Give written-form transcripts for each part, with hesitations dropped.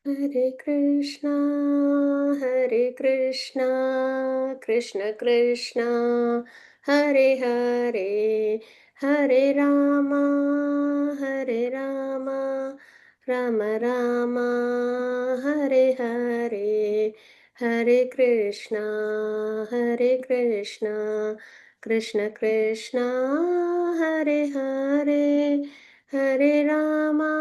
Hare Krishna, Krishna Krishna, Hare Hare, Hare Rama, Rama Rama, Hare Hare, Hare Krishna, Krishna Krishna, Hare Hare, Hare Rama,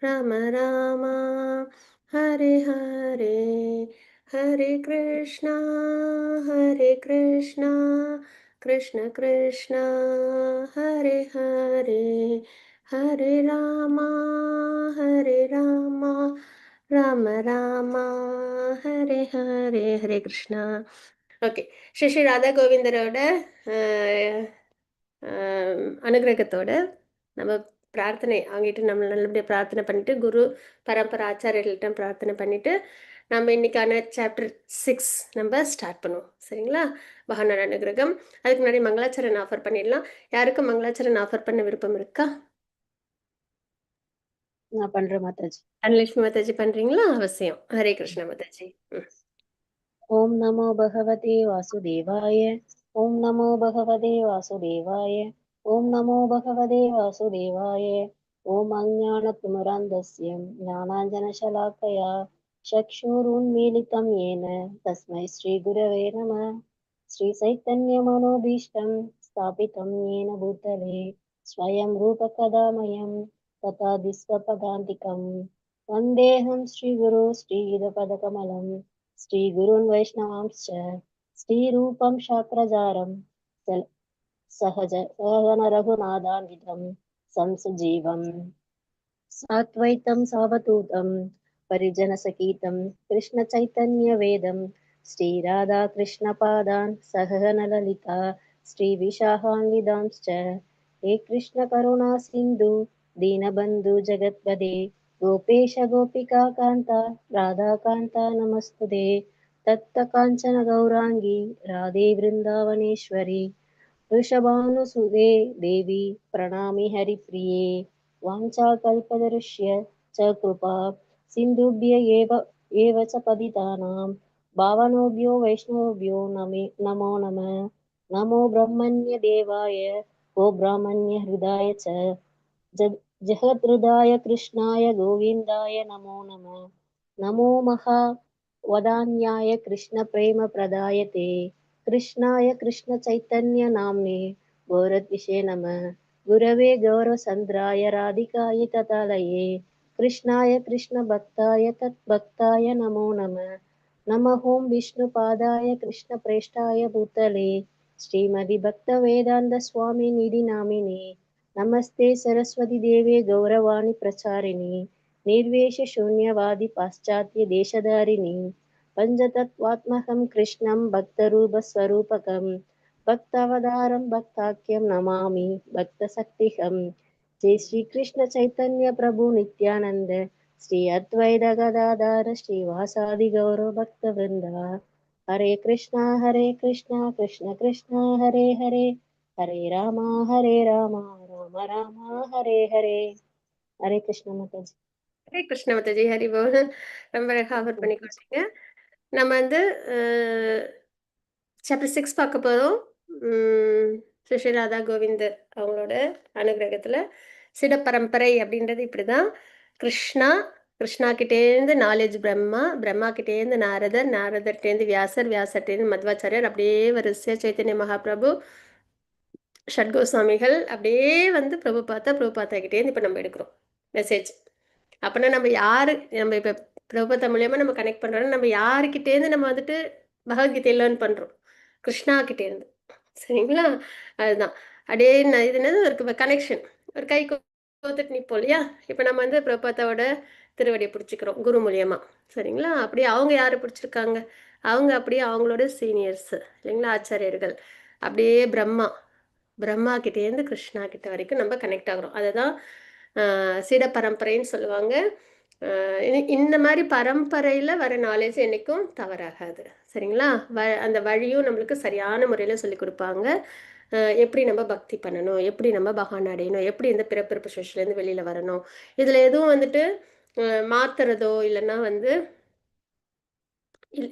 Rama Rama, Hare Hare, Hare Krishna, Krishna Krishna, Hare Hare, Hare Rama, Rama Rama, Hare Hare, Hare Krishna. Okay, Shri Shri Radha கோவிந்தரோட அனுகிரகத்தோட நம்ம பிரார்த்தனை வாங்கிட்டு நம்ம நல்லபடியாக பிரார்த்தனை பண்ணிட்டு குரு பரம்பரை ஆச்சாரியர்கள்ட்ட பிரார்த்தனை பண்ணிட்டு நம்ம இன்னைக்கான சாப்டர் 6 நம்ம ஸ்டார்ட் பண்ணுவோம். சரிங்களா? பகவானோட அனுகிரகம். அதுக்கு முன்னாடி மங்களாச்சரன் ஆஃபர் பண்ணிடலாம். யாருக்கும் மங்களாச்சரன் ஆஃபர் பண்ண விருப்பம் இருக்கா? நான் பண்றேன் மாதாஜி. தனலட்சுமி மாதாஜி பண்றீங்களா? அவசியம். ஹரே கிருஷ்ண மாதாஜி. ஓம் நமோ பகவதே வாசுதேவாய. ஓம் நமோ பகவதே வாசுதேவாய. ஓம் நமோ பகவதே வாசுதேவாய. ஓம் அஞ்ஞானतिमिरान्धस्य ज्ञानाञ्जनशलाकया चक्षुरुन्मीलितं येन तस्मै श्रीगुरवे नमः. श्रीचैतन्यमनोभीष्टं स्थापितं येन भूतले स्वयं रूपकदामयं तथा विश्वपदान्तिकं वन्देऽहं श्रीगुरो श्रीयुतपदकमलं श्रीगुरून् वैष्णवांश्च श्रीरूपं शाक्रजारं सहगण रघुनाथान्वितं संसजीवं सात्वैतं सावधूतं परिजनसकीतं कृष्णचैतन्यवेदं श्रीराधाकृष्णपादान् सहगणललिता श्रीविशाखान्वितांश्च हे कृष्णकरुणा सिन्धु दीनबन्धु जगत्पदे गोपेश गोपिकान्ता राधाकान्ता नमस्तुते तप्तकाञ्चन गौराङ्गी राधे वृन्दावनेश्वरी वृषभानुसुते देवी प्रणमामि हरिप्रिये वाञ्छाकल्पतरुष्य च कृपा सिन्धुभ्य एव च पतितानां पावनेभ्यो वैष्णवेभ्यो नमो नमः। नमो ब्रह्मण्यदेवाय गो ब्राह्मण्यहृदाय च जगद्हृदाय कृष्णाय गोविन्दाय नमो नमः। नमो महावदान्याय कृष्णप्रेमप्रदायते कृष्णाय कृष्णचैतन्यनाम्ने गौरद्विषे नमः। गुरवे गौरचन्द्राय राधिकाय तथालये कृष्णाय कृष्णभक्ताय तद्भक्ताय नमो नमः। नमः ॐ विष्णुपादाय कृष्णप्रेष्ठाय भूतले श्रीमदि भक्तवेदान्त स्वामी निधि नामिने नमस्ते सरस्वती देवे गौरवाणी प्रचारिणी निर्वेश शून्यवादी पाश्चात्य देशधारिणी पञ्चतत्त्वात्मकं कृष्णं भक्तरूपस्वरूपकं भक्तावतारं भक्ताख्यं नमामि भक्तशक्तिकं। जय श्री कृष्ण चैतन्य प्रभु नित्यानंद श्री अद्वैत गदाधर श्रीवासादि गौर भक्तवृंदा। हरे कृष्णा कृष्ण कृष्णा हरे हरे हरे रामा राम राम हरे हरे। हरे कृष्ण माताजी। ஹரே கிருஷ்ண மாதாஜி. ஹரி போல். ரொம்ப ஆஃபர் பண்ணி கொடுத்தீங்க. நம்ம வந்து சாப்டர் 6 பார்க்க போகிறோம். ஸ்ரீ ராதா கோவிந்தர் அவங்களோட அனுகிரகத்தில் சிட பரம்பரை அப்படின்றது இப்படி தான். கிருஷ்ணா கிட்டேருந்து நாலேஜ் பிரம்மா கிட்டேருந்து நாரதர்கிட்டேருந்து வியாசர்கிட்டேருந்து மத்வாச்சாரியர், அப்படியே வரிசையாக சைத்தன்ய மகாபிரபு, ஷட்கோஸ்வாமிகள், அப்படியே வந்து பிரபுபாத்தா கிட்டேருந்து இப்போ நம்ம எடுக்கிறோம் மெசேஜ். அப்படின்னா நம்ம இப்போ பிரபுபாத்தா மூலியமாக நம்ம கனெக்ட் பண்ணுறோன்னா நம்ம யாருக்கிட்டேருந்து நம்ம வந்துட்டு பகவத்கீதை லேர்ன் பண்ணுறோம்? கிருஷ்ணா கிட்டேருந்து. சரிங்களா? அதுதான் அப்படியே இது என்னது ஒரு கனெக்ஷன், ஒரு கை கோத்துட்டு நிற்போம் இல்லையா? இப்போ நம்ம வந்து பிரபுபாத்தாவோட திருவடியை பிடிச்சிக்கிறோம் குரு மூலியமா. சரிங்களா? அப்படியே அவங்க யாரை பிடிச்சிருக்காங்க? அவங்க அப்படியே அவங்களோட சீனியர்ஸ் இல்லைங்களா, ஆச்சாரியர்கள். அப்படியே பிரம்மா கிட்டேருந்து கிருஷ்ணா கிட்ட வரைக்கும் நம்ம கனெக்ட் ஆகுறோம். அதை தான் சீட பரம்பரைன்னு சொல்லுவாங்க. இந்த மாதிரி பரம்பரையில் வர நாலேஜ் என்றைக்கும் தவறாகாது. சரிங்களா? அந்த வழியும் நம்மளுக்கு சரியான முறையில் சொல்லி கொடுப்பாங்க. எப்படி நம்ம பக்தி பண்ணணும், எப்படி நம்ம பகவான் அடையணும், எப்படி இந்த பிறப்பிறப்பு சுழற்சியிலேருந்து வெளியில் வரணும். இதில் எதுவும் வந்துட்டு மாத்துறதோ இல்லைன்னா வந்து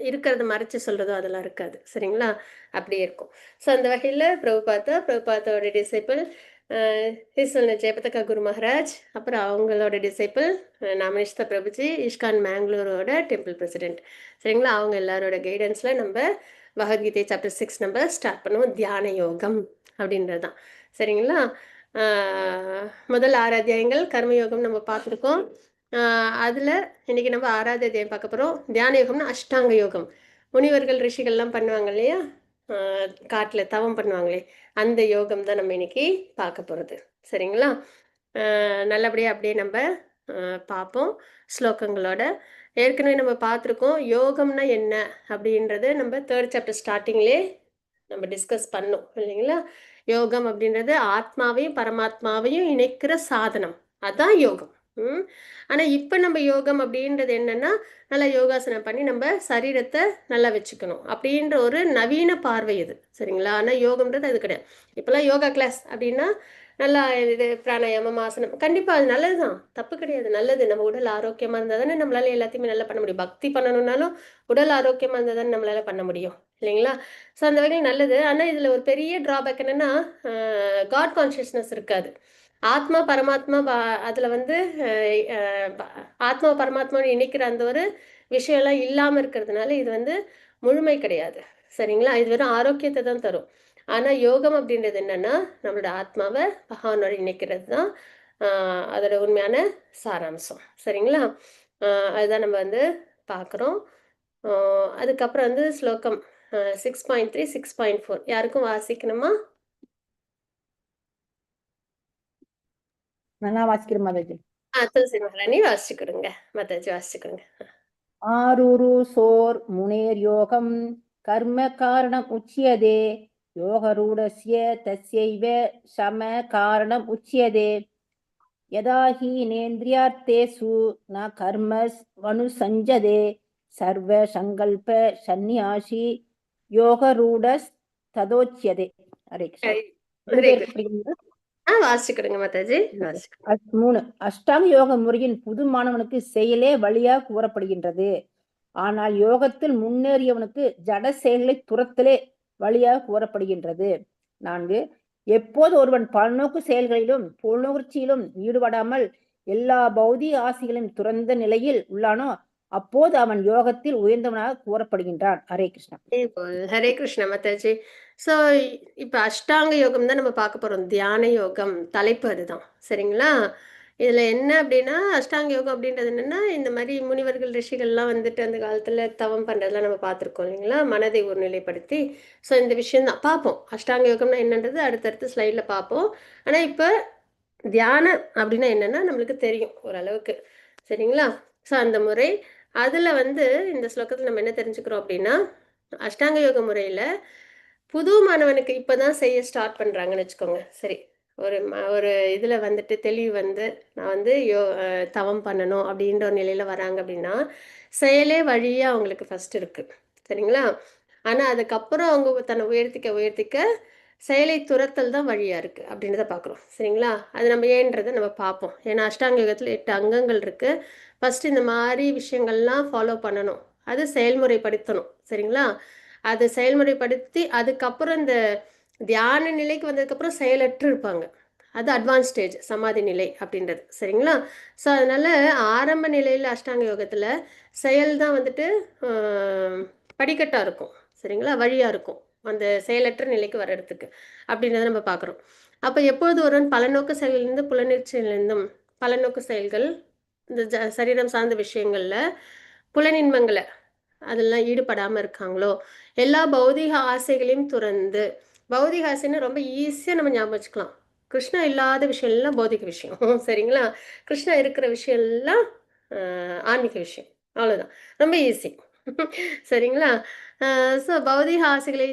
இருக்கிறத மறைச்சு சொல்றதோ அதெல்லாம் இருக்காது. சரிங்களா? அப்படியே இருக்கும். ஸோ அந்த வகையில் பிரபுபாத்தோட டிசைபிள் ஹிஸ்வல்ன ஜெயபதகா குரு மகாராஜ், அப்புறம் அவங்களோட டிசைபிள் நாமனிஷ்தா பிரபுஜி, இஷ்கான் மேங்களூரோட டெம்பிள் பிரசிடென்ட். சரிங்களா? அவங்க எல்லாரோட கைடன்ஸில் நம்ம பகவத்கீதை சாப்டர் 6 நம்ம ஸ்டார்ட் பண்ணுவோம். தியான யோகம் அப்படின்றது தான். சரிங்களா? முதல் 6 அத்தியாயங்கள் கர்மயோகம் நம்ம பார்த்துருக்கோம். அதில் இன்னைக்கு நம்ம 6வது அத்தியாயம் பார்க்க போகிறோம். தியான யோகம்னா அஷ்டாங்க யோகம். முனிவர்கள் ரிஷிகள்லாம் பண்ணுவாங்க இல்லையா, காட்டில் தவம் பண்ணுவாங்களே, அந்த யோகம் தான் நம்ம இன்னைக்கு பார்க்க போகிறது. சரிங்களா? நல்லபடியாக அப்படியே நம்ம பார்ப்போம் ஸ்லோகங்களோட. ஏற்கனவே நம்ம பார்த்துருக்கோம் யோகம்னா என்ன அப்படின்றது நம்ம 3rd சாப்டர் ஸ்டார்டிங்லேயே நம்ம டிஸ்கஸ் பண்ணோம் இல்லைங்களா? யோகம் அப்படின்றது ஆத்மாவையும் பரமாத்மாவையும் இணைக்கிற சாதனம், அதான் யோகம். ஆனால் இப்போ நம்ம யோகம் அப்படின்றது என்னன்னா, நல்லா யோகாசனம் பண்ணி நம்ம சரீரத்தை நல்லா வச்சுக்கணும் அப்படின்ற ஒரு நவீன பார்வை இது. சரிங்களா? ஆனால் யோகம்ன்றது அது கிடையாது. இப்போல்லாம் யோகா கிளாஸ் அப்படின்னா நல்லா இது பிராணாயாமம், ஆசனம், கண்டிப்பாக அது நல்லது தான், தப்பு கிடையாது, நல்லது. நம்ம உடல் ஆரோக்கியமாக இருந்தால் தானே நம்மளால எல்லாத்தையுமே நல்லா பண்ண முடியும். பக்தி பண்ணணும்னாலும் உடல் ஆரோக்கியமாக இருந்தால் தானே நம்மளால பண்ண முடியும் இல்லைங்களா? ஸோ அந்த வகையில் நல்லது. ஆனால் இதில் ஒரு பெரிய ட்ராபேக் என்னென்னா, காட் கான்ஷியஸ்னஸ் இருக்காது. ஆத்மா பரமாத்மா அதில் வந்து ஆத்மா பரமாத்மாவை இணைக்கிற அந்த ஒரு விஷயம்லாம் இல்லாமல் இருக்கிறதுனால இது வந்து முழுமை கிடையாது. சரிங்களா? இது வெறும் ஆரோக்கியத்தை தான் தரும். ஆனால் யோகம் அப்படின்றது என்னன்னா, நம்மளோட ஆத்மாவை பகவானோட இணைக்கிறது தான் அதோட உண்மையான சாராம்சம். சரிங்களா? அதுதான் நம்ம வந்து பார்க்குறோம். அதுக்கப்புறம் வந்து ஸ்லோகம் 6.3 6.4 யாருக்கும் வாசிக்கணுமா? நான் வாசிக்கிறேன் மாதாஜி. துளசி மகாராணி வாசிச்சுக்கிடுங்க, மாதாஜி வாசிச்சுக்கிடுங்க. ஆரூரு சோர் முனேர் யோகம் கர்ம காரணம் உச்சியதே யோகரூடஸ்ய தஸ்யைவ சம காரணம் உச்சியதே யதா ஹி நேந்திரியார்த்தேஷு ந கர்மஸ் வனுசஞ்சதே சர்வ சங்கல்ப சந்நியாசி யோகரூடஸ் ததோச்சியதே. ஹரே கிருஷ்ணா. வாசிக்கிடுங்க மாதாஜி. 3 அஷ்டாங்க யோக முறையின் புது மாணவனுக்கு செயலே வழியாக கூறப்படுகின்றது. ஆனால் யோகத்தில் முன்னேறியவனுக்கு ஜட செயல்களை துரத்தலே வழியாக கூறப்படுகின்றது. 4 எப்போது ஒருவன் பல்நோக்கு செயல்களிலும் பொருளுணர்ச்சியிலும் ஈடுபடாமல் எல்லா பௌதிக ஆசைகளையும் துறந்த நிலையில் உள்ளானோ அப்போது அவன் யோகத்தில் உயர்ந்தவனாக கூறப்படுகின்றான். ஹரே கிருஷ்ணா. ஹரே கிருஷ்ணா மாதாஜி. ஸோ இப்போ அஷ்டாங்க யோகம் தான் நம்ம பார்க்க போகிறோம். தியான யோகம் தலைப்பு அதுதான். சரிங்களா? இதில் என்ன அப்படின்னா, அஷ்டாங்க யோகம் அப்படின்றது என்னென்னா, இந்த மாதிரி முனிவர்கள் ரிஷிகள்லாம் வந்துட்டு அந்த காலத்தில் தவம் பண்ணுறதுலாம் நம்ம பார்த்துருக்கோம் இல்லைங்களா, மனதை ஒருநிலைப்படுத்தி. ஸோ இந்த விஷயந்தான் பார்ப்போம். அஷ்டாங்க யோகம்னா என்னன்றது அடுத்தடுத்த ஸ்லைடில் பார்ப்போம். ஆனால் இப்போ தியானம் அப்படின்னா என்னென்னா நம்மளுக்கு தெரியும் ஓரளவுக்கு. சரிங்களா? ஸோ அந்த முறை அதில் வந்து இந்த ஸ்லோகத்தில் நம்ம என்ன தெரிஞ்சுக்கிறோம் அப்படின்னா, அஷ்டாங்க யோக முறையில் புது மாணவனுக்கு இப்போ தான் செய்ய ஸ்டார்ட் பண்ணுறாங்கன்னு வச்சுக்கோங்க. சரி, ஒரு இதில் வந்துட்டு தெளிவு வந்து நான் வந்து தவம் பண்ணணும் அப்படின்ற ஒரு நிலையில் வராங்க அப்படின்னா, செயலே வழியாக அவங்களுக்கு ஃபஸ்ட் இருக்குது. சரிங்களா? ஆனால் அதுக்கப்புறம் அவங்க தன்னை உயர்த்திக்க செயலை துரத்தல் தான் வழியாக இருக்குது அப்படின்றத பார்க்குறோம். சரிங்களா? அது நம்ம ஏன்றதை நம்ம பார்ப்போம். ஏன்னா அஷ்டாங்க யோகத்தில் 8 அங்கங்கள் இருக்குது. ஃபஸ்ட்டு இந்த மாதிரி விஷயங்கள்லாம் ஃபாலோ பண்ணணும், அது செயல்முறைப்படுத்தணும். சரிங்களா? அதை செயல்முறைப்படுத்தி அதுக்கப்புறம் இந்த தியான நிலைக்கு வந்ததுக்கப்புறம் செயலற்று இருப்பாங்க. அது அட்வான்ஸ் ஸ்டேஜ் சமாதி நிலை அப்படின்றது. சரிங்களா? ஸோ அதனால் ஆரம்ப நிலையில் அஷ்டாங்க யோகத்தில் செயல் தான் வந்துட்டு படிக்கட்டாக இருக்கும். சரிங்களா? வழியாக இருக்கும் அந்த செயலற்ற நிலைக்கு வர்றதுக்கு அப்படின்றத நம்ம பார்க்குறோம். அப்போ எப்பொழுது ஒருவன் பலநோக்கு செயலிலிருந்து புலனிச்சையிலிருந்தும் பலநோக்கு செயல்கள் இந்த சரீரம் சார்ந்த விஷயங்களில் புலனின்பங்களை அதெல்லாம் ஈடுபடாமல் இருக்காங்களோ, எல்லா பௌதிக ஆசைகளையும் துறந்து, பௌதிக ஆசைன்னு ரொம்ப ஈஸியாக நம்ம ஞாபகம் வச்சுக்கலாம். கிருஷ்ணா இல்லாத விஷயம் எல்லாம் பௌதிக விஷயம். சரிங்களா? கிருஷ்ணா இருக்கிற விஷயம் எல்லாம் ஆன்மீக விஷயம். அவ்வளோதான், ரொம்ப ஈஸி. சரிங்களா? ஸோ பௌதிக ஆசைகளை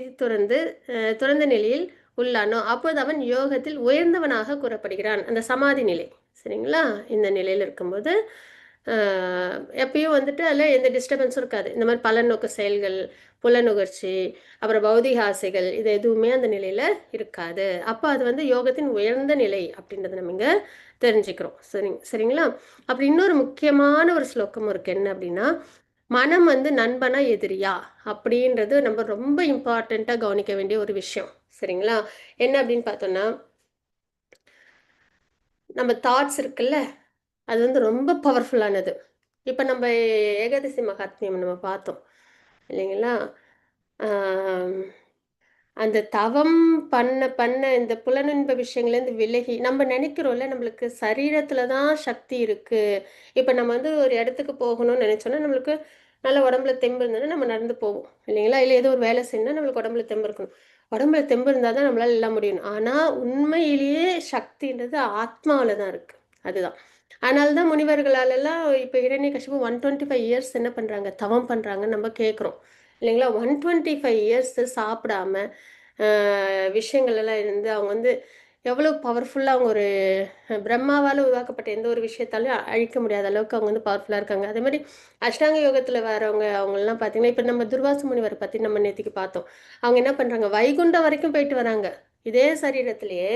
துறந்த நிலையில் உள்ளானோ அப்போது அவன் யோகத்தில் உயர்ந்தவனாக கூறப்படுகிறான். அந்த சமாதி நிலை. சரிங்களா? இந்த நிலையில் இருக்கும்போது எப்பயும் வந்துட்டு அதில் எந்த டிஸ்டர்பன்ஸும் இருக்காது. இந்த மாதிரி பலநோக்கு செயல்கள், புலனுகர்ச்சி, அப்புறம் பௌதிக ஆசைகள் இது எதுவுமே அந்த நிலையில் இருக்காது. அப்போ அது வந்து யோகத்தின் உயர்ந்த நிலை அப்படின்றத நம்ம இங்கே தெரிஞ்சுக்கிறோம். சரிங்களா? அப்படி இன்னொரு முக்கியமான ஒரு ஸ்லோகமும் இருக்குது. என்ன அப்படின்னா, மனம் வந்து நண்பனா எதிரியா அப்படின்றது நம்ம ரொம்ப இம்பார்ட்டண்ட்டாக கவனிக்க வேண்டிய ஒரு விஷயம். சரிங்களா? என்ன அப்படின்னு பார்த்தோம்னா, நம்ம தாட்ஸ் இருக்குல்ல, அது வந்து ரொம்ப பவர்ஃபுல்லானது. இப்போ நம்ம ஏகாதசி மகாத்மியம் நம்ம பார்த்தோம் இல்லைங்களா? ஆம், அந்த தவம் பண்ண பண்ண இந்த புலனின்ப விஷயங்கள்லேருந்து விலகி நம்ம நினைக்கிறோம்ல, நம்மளுக்கு சரீரத்தில் தான் சக்தி இருக்குது. இப்போ நம்ம வந்து ஒரு இடத்துக்கு போகணும்னு நினச்சோன்னா நம்மளுக்கு நல்ல உடம்புல தெம்பு இருந்ததுன்னா நம்ம நடந்து போவோம் இல்லைங்களா? இல்லை ஏதோ ஒரு வேலை செய்யணும்னா நம்மளுக்கு உடம்புல தெம்பு இருக்கணும். உடம்புல தெம்பு இருந்தால் தான் நம்மளால எல்லாம் முடியும். ஆனால் உண்மையிலேயே சக்தின்றது ஆத்மாவில் தான் இருக்குது. அதுதான். அதனால தான் முனிவர்களாலெல்லாம் இப்போ இரண்யகசிபு 125 இயர்ஸ் என்ன பண்ணுறாங்க, தவம் பண்ணுறாங்கன்னு நம்ம கேட்குறோம் இல்லைங்களா? 125 இயர்ஸ் சாப்பிடாம விஷயங்கள் எல்லாம் இருந்து அவங்க வந்து எவ்வளோ பவர்ஃபுல்லாக அவங்க ஒரு பிரம்மாவால் உருவாக்கப்பட்ட எந்த ஒரு விஷயத்தாலையும் அழிக்க முடியாத அளவுக்கு அவங்க வந்து பவர்ஃபுல்லாக இருக்காங்க. அதே மாதிரி அஷ்டாங்க யோகத்தில் வரவங்க அவங்கெல்லாம் பார்த்தீங்கன்னா, இப்போ நம்ம துர்வாச முனிவரை பற்றி நம்ம நேற்றுக்கு பார்த்தோம். அவங்க என்ன பண்ணுறாங்க, வைகுண்டம் வரைக்கும் போயிட்டு வராங்க. இதே சரீரத்திலேயே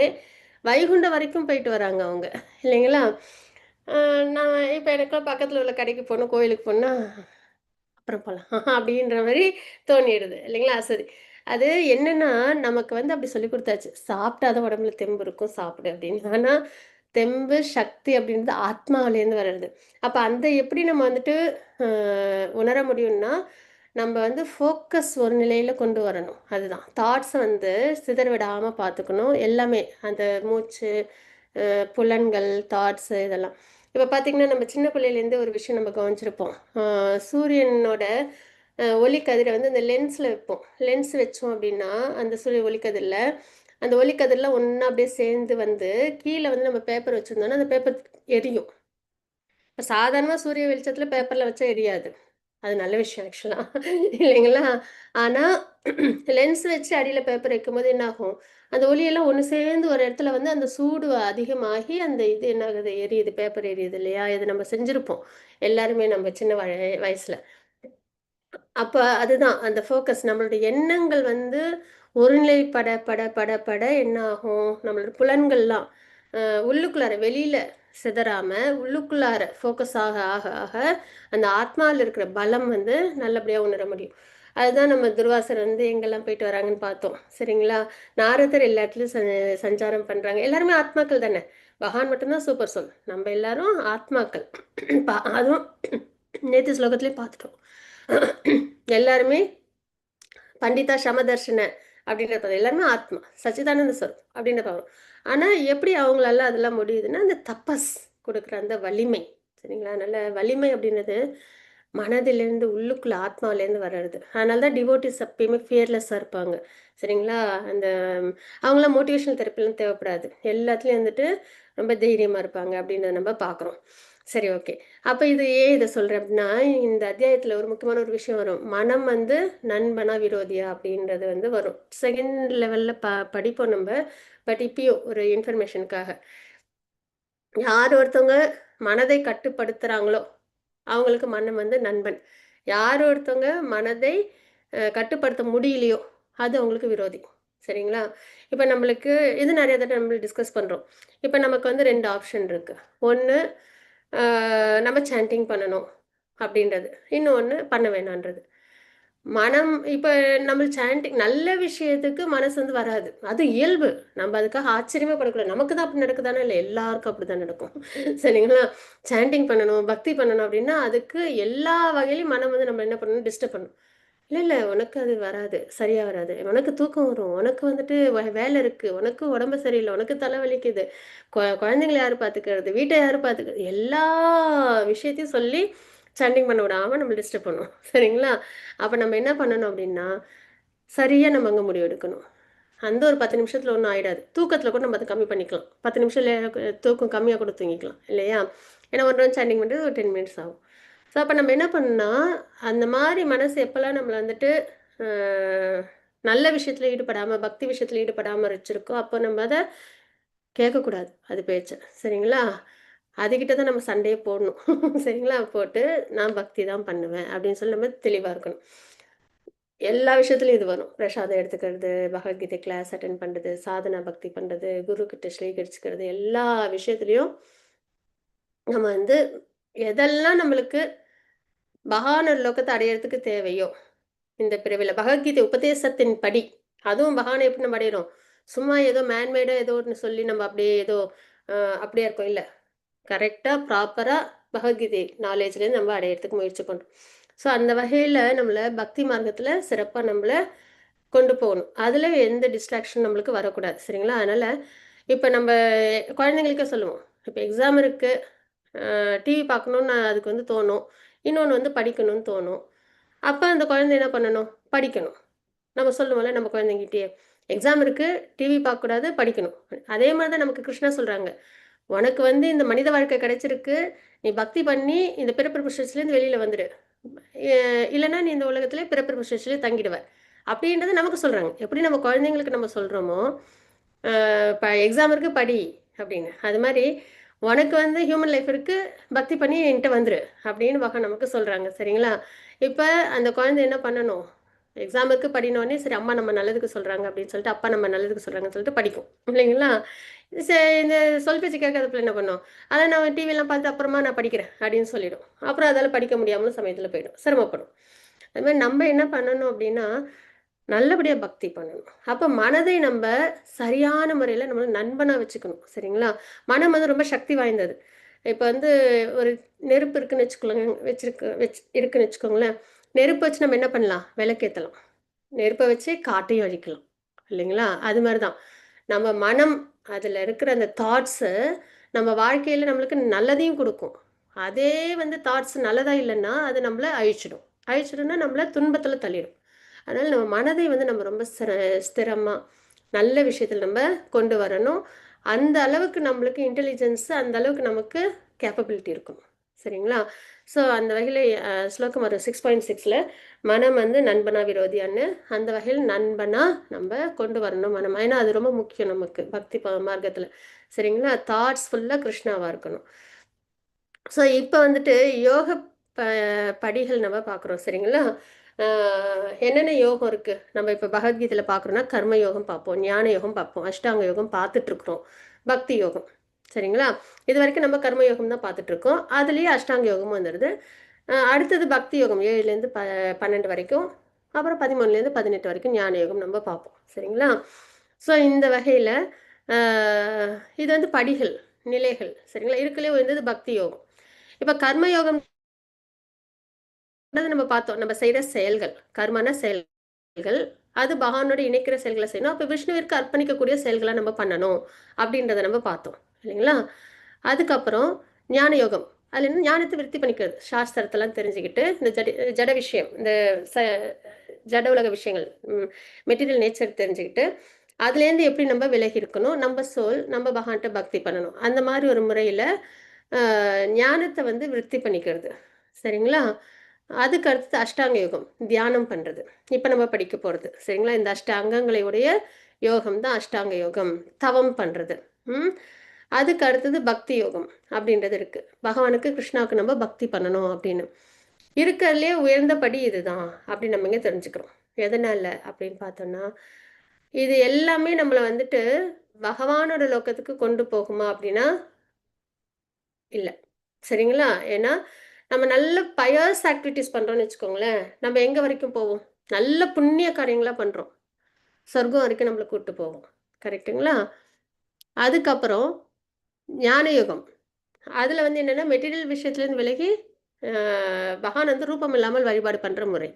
வைகுண்டம் வரைக்கும் போயிட்டு வராங்க அவங்க இல்லைங்களா? நான் இப்போ எனக்குலாம் பக்கத்தில் உள்ள கடைக்கு போகணும், கோயிலுக்கு போனால் அப்புறம் போகலாம் அப்படின்ற மாதிரி தோணிடுது இல்லைங்களா? சரி. அது என்னன்னா, நமக்கு வந்து அப்படி சொல்லி கொடுத்தாச்சு. சாப்பிட்டா தான் உடம்புல தெம்பு இருக்கும், சாப்பிடு அப்படின்னு. ஆனா, தெம்பு, சக்தி அப்படின்றது ஆத்மாவிலேருந்து வர்றது. அப்ப அந்த எப்படி நம்ம வந்துட்டு உணர முடியும்னா, நம்ம வந்து ஃபோக்கஸ் ஒரு நிலையில கொண்டு வரணும். அதுதான். தாட்ஸ வந்து சிதற விடாம பார்த்துக்கணும். எல்லாமே அந்த மூச்சு, புலன்கள், தாட்ஸு இதெல்லாம். இப்ப பார்த்தீங்கன்னா, நம்ம சின்ன பிள்ளையிலேருந்தே ஒரு விஷயம் நம்ம கவனிச்சிருப்போம். சூரியனோட ஒளிக்கதிரை வந்து அந்த லென்ஸில் வைப்போம். லென்ஸ் வச்சோம் அப்படின்னா, அந்த சூரிய ஒளிக்கதிரில் அந்த ஒளிக்கதிர்லாம் ஒண்ணா அப்படியே சேர்ந்து வந்து, கீழ வந்து நம்ம பேப்பர் வச்சிருந்தோம்னா, அந்த பேப்பர் எரியும். இப்ப சாதாரணமா சூரிய வெளிச்சத்துல பேப்பர்ல வச்சா எரியாது. அது நல்ல விஷயம் ஆக்சுவலா. இல்லைங்களா? ஆனா லென்ஸ் வச்சு அடியில பேப்பர் வைக்கும்போது என்ன ஆகும்? அந்த ஒளியெல்லாம் ஒண்ணு சேர்ந்து ஒரு இடத்துல வந்து அந்த சூடு அதிகமாகி, அந்த இது என்ன ஆகுது? எரியுது. பேப்பர் எரியுது இல்லையா? இது நம்ம செஞ்சிருப்போம். எல்லாருமே நம்ம சின்ன வயசுல. அப்ப அதுதான் அந்த ஃபோக்கஸ். நம்மளுடைய எண்ணங்கள் வந்து ஒருநிலைப்பட பட பட பட என்ன ஆகும்? நம்மளோட புலன்கள்லாம் அ உள்ளுக்குள்ளார வெளியில சிதறாம, உள்ளுக்குள்ளார ஃபோக்கஸ் ஆக ஆக ஆக அந்த ஆத்மால இருக்கிற பலம் வந்து நல்லபடியா உணர முடியும். அதுதான் நம்ம துர்வாசர் வந்து எங்கெல்லாம் போயிட்டு வராங்கன்னு பார்த்தோம். சரிங்களா? நாரதர் எல்லா இடத்துலயும் சஞ்சாரம் பண்றாங்க. எல்லாருமே ஆத்மாக்கள் தானே! பகவான் மட்டும் தான் சூப்பர் சோல். நம்ம எல்லாரும் ஆத்மாக்கள். அதுவும் நேத்து ஸ்லோகத்திலேயே பார்த்துட்டோம். எல்லாருமே பண்டிதா சமதர்ஷன அப்படின்றத எல்லாருமே ஆத்மா சச்சிதானந்த ஸ்வரூப் அப்படின்ற பாவம். ஆனா எப்படி அவங்களால அதெல்லாம் முடியுதுன்னா அந்த தபஸ் கொடுக்குற அந்த வலிமை. சரிங்களா? நல்ல வலிமை அப்படின்றது மனதிலிருந்து உள்ளுக்குள்ள ஆத்மாவிலேருந்து வர்றது. அதனால தான் டிவோட்டிஸ் எப்பயுமே ஃபியர்லெஸ்ஸாக இருப்பாங்க. சரிங்களா? அந்த அவங்களாம் மோட்டிவேஷனல் தெரப்பிலாம் தேவைப்படாது. எல்லாத்துலேயும் வந்துட்டு ரொம்ப தைரியமாக இருப்பாங்க அப்படின்றத நம்ம பார்க்குறோம். சரி, ஓகே. அப்ப இது ஏன் இத சொல்றேன் அப்படின்னா, இந்த அத்தியாயத்துல ஒரு முக்கியமான ஒரு விஷயம் வரும். மனம் வந்து நண்பனா, விரோதியா அப்படின்றது வந்து வரும். செகண்ட் லெவல்ல படிப்போம் நம்ப. பட் இப்பயும் ஒரு இன்ஃபர்மேஷனுக்காக. யார் ஒருத்தவங்க மனதை கட்டுப்படுத்துறாங்களோ, அவங்களுக்கு மனம் வந்து நண்பன். யார் ஒருத்தவங்க மனதை கட்டுப்படுத்த முடியலையோ, அது அவங்களுக்கு விரோதி. சரிங்களா? இப்ப நம்மளுக்கு இது நெறைய தடவ நம்ம டிஸ்கஸ் பண்றோம். இப்ப நமக்கு வந்து 2 ஆப்ஷன் இருக்கு. ஒண்ணு அ நம்ம சாண்டிங் பண்ணணும் அப்படின்றது. இன்னொன்னு பண்ண வேணான்றது. மனம் இப்ப நம்ம சாண்டிங் நல்ல விஷயத்துக்கு மனசு வந்து வராது. அது இயல்பு. நம்ம அதுக்காக ஆச்சரியமே படக்கூடாது. நமக்கு தான் அப்படி நடக்குதானா இல்ல, எல்லாருக்கும் அப்படிதான் நடக்கும். சரிங்களா? சாண்டிங் பண்ணணும், பக்தி பண்ணணும் அப்படின்னா, அதுக்கு எல்லா வகையிலயும் மனம் வந்து நம்ம என்ன பண்ணணும், டிஸ்டர்ப் பண்ணணும். இல்ல, இல்ல. உனக்கு அது வராது. சரியா வராது. உனக்கு தூக்கம் வரும். உனக்கு வந்துட்டு வேலை இருக்கு. உனக்கு உடம்பு சரியில்ல. உனக்கு தலை வலிக்குது. குழந்தைங்கள யாரு பார்த்துக்கிறது? வீட்ட யாரு பார்த்துக்கிறது? எல்லா விஷயத்தையும் சொல்லி சண்டிங் பண்ண விடாம நம்மள டிஸ்டர்ப் பண்ணும். சரிங்களா? அப்ப நம்ம என்ன பண்ணணும் அப்டின்னா, சரியா நம்ம அங்க முடிவு எடுக்கணும். அந்த ஒரு 10 நிமிஷத்துல ஒண்ணும் ஆயிடாது. தூக்கத்துல கூட நம்ம அத கம்மி பண்ணிக்கலாம். 10 நிமிஷம் தூக்கம் கம்மியா கூட தூங்கிக்கலாம். இல்லையா? ஏன்னா ஒரு ரவுண்ட் சாண்டிங் பண்றது ஒரு 10 மினிட்ஸ் ஆகும். ஸோ அப்ப நம்ம என்ன பண்ணணும்னா, அந்த மாரி மனசு எப்பலாம் நம்மள வந்துட்டு அ நல்ல விஷயத்துல ஈடுபடாம, பக்தி விஷயத்துல ஈடுபடாம வச்சிருக்கோ, அப்போ நம்ம அத கேட்கக்கூடாது. அது பேச்ச. சரிங்களா? அதுகிட்ட தான் நம்ம சண்டையே போடணும். சரிங்களா? போட்டு நான் பக்தி தான் பண்ணுவேன் அப்படின்னு சொல்லி நம்ம தெளிவா இருக்கணும். எல்லா விஷயத்துலயும் இது வரும். பிரசாதம் எடுத்துக்கிறது, பகவத்கீதை கிளாஸ் அட்டெண்ட் பண்றது, சாதனா பக்தி பண்றது, குரு கிட்ட ஸ்வீகரிச்சுக்கிறது, எல்லா விஷயத்துலயும் நம்ம வந்து எதெல்லாம் நம்மளுக்கு மகான லோகத்தை அடையறதுக்கு தேவையோ இந்த பிறவில பகவத்கீதை உபதேசத்தின் படி, அதுவும் பகவானை எப்படி நம்ம அடையிறோம்? சும்மா ஏதோ மேன்மேடா ஏதோ ஒண்ணு சொல்லி நம்ம அப்படியே ஏதோ அப்படியே இருக்கோம். இல்ல. கரெக்டா, ப்ராப்பரா பகவத்கீதை நாலேஜ்லேருந்து நம்ம அடையறதுக்கு முயற்சி பண்றோம். ஸோ அந்த வகையில நம்மள பக்தி மார்க்கத்துல சிறப்பா நம்மள கொண்டு போகணும். அதுல எந்த டிஸ்ட்ராக்ஷன் நம்மளுக்கு வரக்கூடாது. சரிங்களா? அதனால இப்ப நம்ம குழந்தைங்களுக்கே சொல்லுவோம். இப்ப எக்ஸாம் இருக்கு. டிவி பார்க்கணும்னு அதுக்கு வந்து தோணும். இன்னொன்னு வந்து படிக்கணும்னு தோணும். அப்ப அந்த குழந்தை என்ன பண்ணணும்? படிக்கணும். நம்ம சொல்லுவோம்ல நம்ம குழந்தைங்கிட்டயே, எக்ஸாம் இருக்கு, டிவி பார்க்கக்கூடாது, படிக்கணும். அதே மாதிரி தான் நமக்கு கிருஷ்ணா சொல்றாங்க. உனக்கு வந்து இந்த மனித வாழ்க்கை கிடைச்சிருக்கு, நீ பக்தி பண்ணி இந்த பிறப்பு விஷயத்துலேருந்து வெளியில வந்துடு. இல்லைன்னா நீ இந்த உலகத்திலே பிறப்பு விஷயத்துலேயே தங்கிடுவ. அப்படின்றத நமக்கு சொல்றாங்க. எப்படி நம்ம குழந்தைங்களுக்கு நம்ம சொல்றோமோ, எக்ஸாம் இருக்கு படி அப்படின்னு. அது மாதிரி உனக்கு வந்து ஹியூமன் லைஃப் இருக்கு, பக்தி பண்ணி என்கிட்ட வந்துரு அப்படின்னு பகவான் நமக்கு சொல்றாங்க. சரிங்களா? இப்ப அந்த குழந்தை என்ன பண்ணணும்? எக்ஸாமுக்கு படினோடனே சரி அம்மா நம்ம நல்லதுக்கு சொல்றாங்க அப்படின்னு சொல்லிட்டு அப்பா நம்ம நல்லதுக்கு சொல்றாங்கன்னு சொல்லிட்டு படிக்கும். இல்லைங்களா? இந்த சொல் பேச்சு கேட்காத பிள்ளை என்ன பண்ணும்? அதை நான் டிவிலாம் பார்த்து அப்புறமா நான் படிக்கிறேன் அப்படின்னு சொல்லிடும். அப்புறம் அதால படிக்க முடியாமலும் சமயத்துல போயிடும். சிரமப்படும். அது மாதிரி நம்ம என்ன பண்ணணும் அப்படின்னா, நல்லபடியா பக்தி பண்ணணும். அப்ப மனதை நம்ம சரியான முறையில நம்ம நண்பனா வச்சுக்கணும். சரிங்களா? மனம் வந்து ரொம்ப சக்தி வாய்ந்தது. இப்ப வந்து ஒரு நெருப்பு இருக்குன்னு இருக்குன்னு வச்சுக்கோங்களேன். நெருப்பு வச்சு நம்ம என்ன பண்ணலாம்? விளக்கேத்தலாம். நெருப்ப வச்சு காட்டையும் அழிக்கலாம். இல்லைங்களா? அது மாரி தான். நம்ம மனம் அதுல இருக்கிற அந்த தாட்ஸு நம்ம வாழ்க்கையில நம்மளுக்கு நல்லதையும் குடுக்கும். அதே வந்து தாட்ஸ் நல்லதா இல்லன்னா, அது நம்மள அழிச்சிடும். அழிச்சிடும்னா நம்மள துன்பத்துல தள்ளிடும். அதனால நம்ம மனதை வந்து நம்ம ரொம்ப ஸ்திரமா, நல்ல விஷயத்துல நம்ம கொண்டு வரணும். அந்த அளவுக்கு நம்மளுக்கு இன்டெலிஜென்ஸ் அந்த அளவுக்கு நமக்கு கேப்பபிலிட்டி இருக்கணும். சரிங்களா? ஸோ அந்த வகையில ஸ்லோகம் வரும் 6.6ல மனம் வந்து நண்பனா விரோதியான்னு, அந்த வகையில் நண்பனா நம்ம கொண்டு வரணும் மனம். ஏன்னா அது ரொம்ப முக்கியம் நமக்கு பக்தி மார்க்கத்துல. சரிங்களா? தாட்ஸ் ஃபுல்லா கிருஷ்ணாவா இருக்கணும். ஸோ இப்ப வந்துட்டு யோக ப படிகள் நம்ம பார்க்குறோம். சரிங்களா? என்னென்ன யோகம் இருக்கு? நம்ம இப்ப பகவத்கீதையில பார்க்குறோம்னா, கர்ம யோகம் பார்ப்போம், ஞான யோகம் பார்ப்போம், அஷ்டாங்க யோகம் பார்த்துட்டு இருக்கிறோம். பக்தி யோகம். சரிங்களா? இதுவரைக்கும் நம்ம கர்ம யோகம் தான் பார்த்துட்டு இருக்கோம். அதுலயே அஷ்டாங்க யோகமும் வந்துருது. அடுத்தது பக்தி யோகம் 7லேருந்து 12 வரைக்கும். அப்புறம் 13லேருந்து 18 வரைக்கும் ஞான யோகம் நம்ம பார்ப்போம். சரிங்களா? ஸோ இந்த வகையில அ இது வந்து படிகள், நிலைகள். சரிங்களா? இருக்கறதுலயே உயர்ந்தது பக்தி யோகம். இப்ப கர்ம யோகம் நம்ம பார்த்தோம். நம்ம செய்யற செயல்கள், கர்மனா செயல்கள். அது பகவானோட இணைக்கிற செயல்களை செய்யணும். அப்ப விஷ்ணுவிற்கு அர்ப்பணிக்கக்கூடிய செயல்கள நம்ம பண்ணணும். அப்படின்றத நம்ம பார்த்தோம். இல்லைங்களா? அதுக்கப்புறம் ஞான யோகம். அதுல என்ன ஞானத்தை விருத்தி பண்ணிக்கிறது. சாஸ்திரத்தெல்லாம் தெரிஞ்சுக்கிட்டு, இந்த ஜட விஷயம், இந்த ச ஜட உலக விஷயங்கள், மெட்டீரியல் நேச்சர் தெரிஞ்சுக்கிட்டு, அதுலேருந்து எப்படி நம்ம விலகி இருக்கணும். நம்ம சோல், நம்ம பகவான்ட்ட பக்தி பண்ணணும். அந்த மாதிரி ஒரு முறையில ஞானத்தை வந்து விருத்தி பண்ணிக்கிறது. சரிங்களா? அதுக்கு அடுத்தது அஷ்டாங்க யோகம். தியானம் பண்றது. இப்ப நம்ம படிக்க போறது. சரிங்களா? இந்த அஷ்டாங்கங்களை உடைய யோகம் தான் அஷ்டாங்க யோகம். தவம் பண்றது. ம். அதுக்கு அடுத்தது பக்தி யோகம் அப்படின்றது இருக்கு. பகவானுக்கு கிருஷ்ணாவுக்கு நம்ம பக்தி பண்ணணும் அப்படின்னு. இருக்கிறதுலே உயர்ந்த படி இதுதான் அப்படின்னு நம்ம இங்க தெரிஞ்சுக்கிறோம். எதனால அப்படின்னு பார்த்தோம்னா, இது எல்லாமே நம்மள வந்துட்டு பகவானோட லோகத்துக்கு கொண்டு போகுமா அப்படின்னா, இல்ல. சரிங்களா? ஏன்னா, நம்ம நல்ல பயஸ் ஆக்டிவிட்டீஸ் பண்றோம்னு வச்சுக்கோங்களேன், நம்ம எங்க வரைக்கும் போவோம்? நல்ல புண்ணிய காரியங்களா பண்றோம். சொர்க்கம் வரைக்கும் நம்மள கூட்டு போகும். கரெக்ட்டுங்களா? அதுக்கப்புறம் ஞான யோகம். அதுல வந்து என்னன்னா, மெட்டீரியல் விஷயத்துலேருந்து விலகி, அ பகவான் வந்து ரூபம் இல்லாமல் வழிபாடு பண்ற முறை.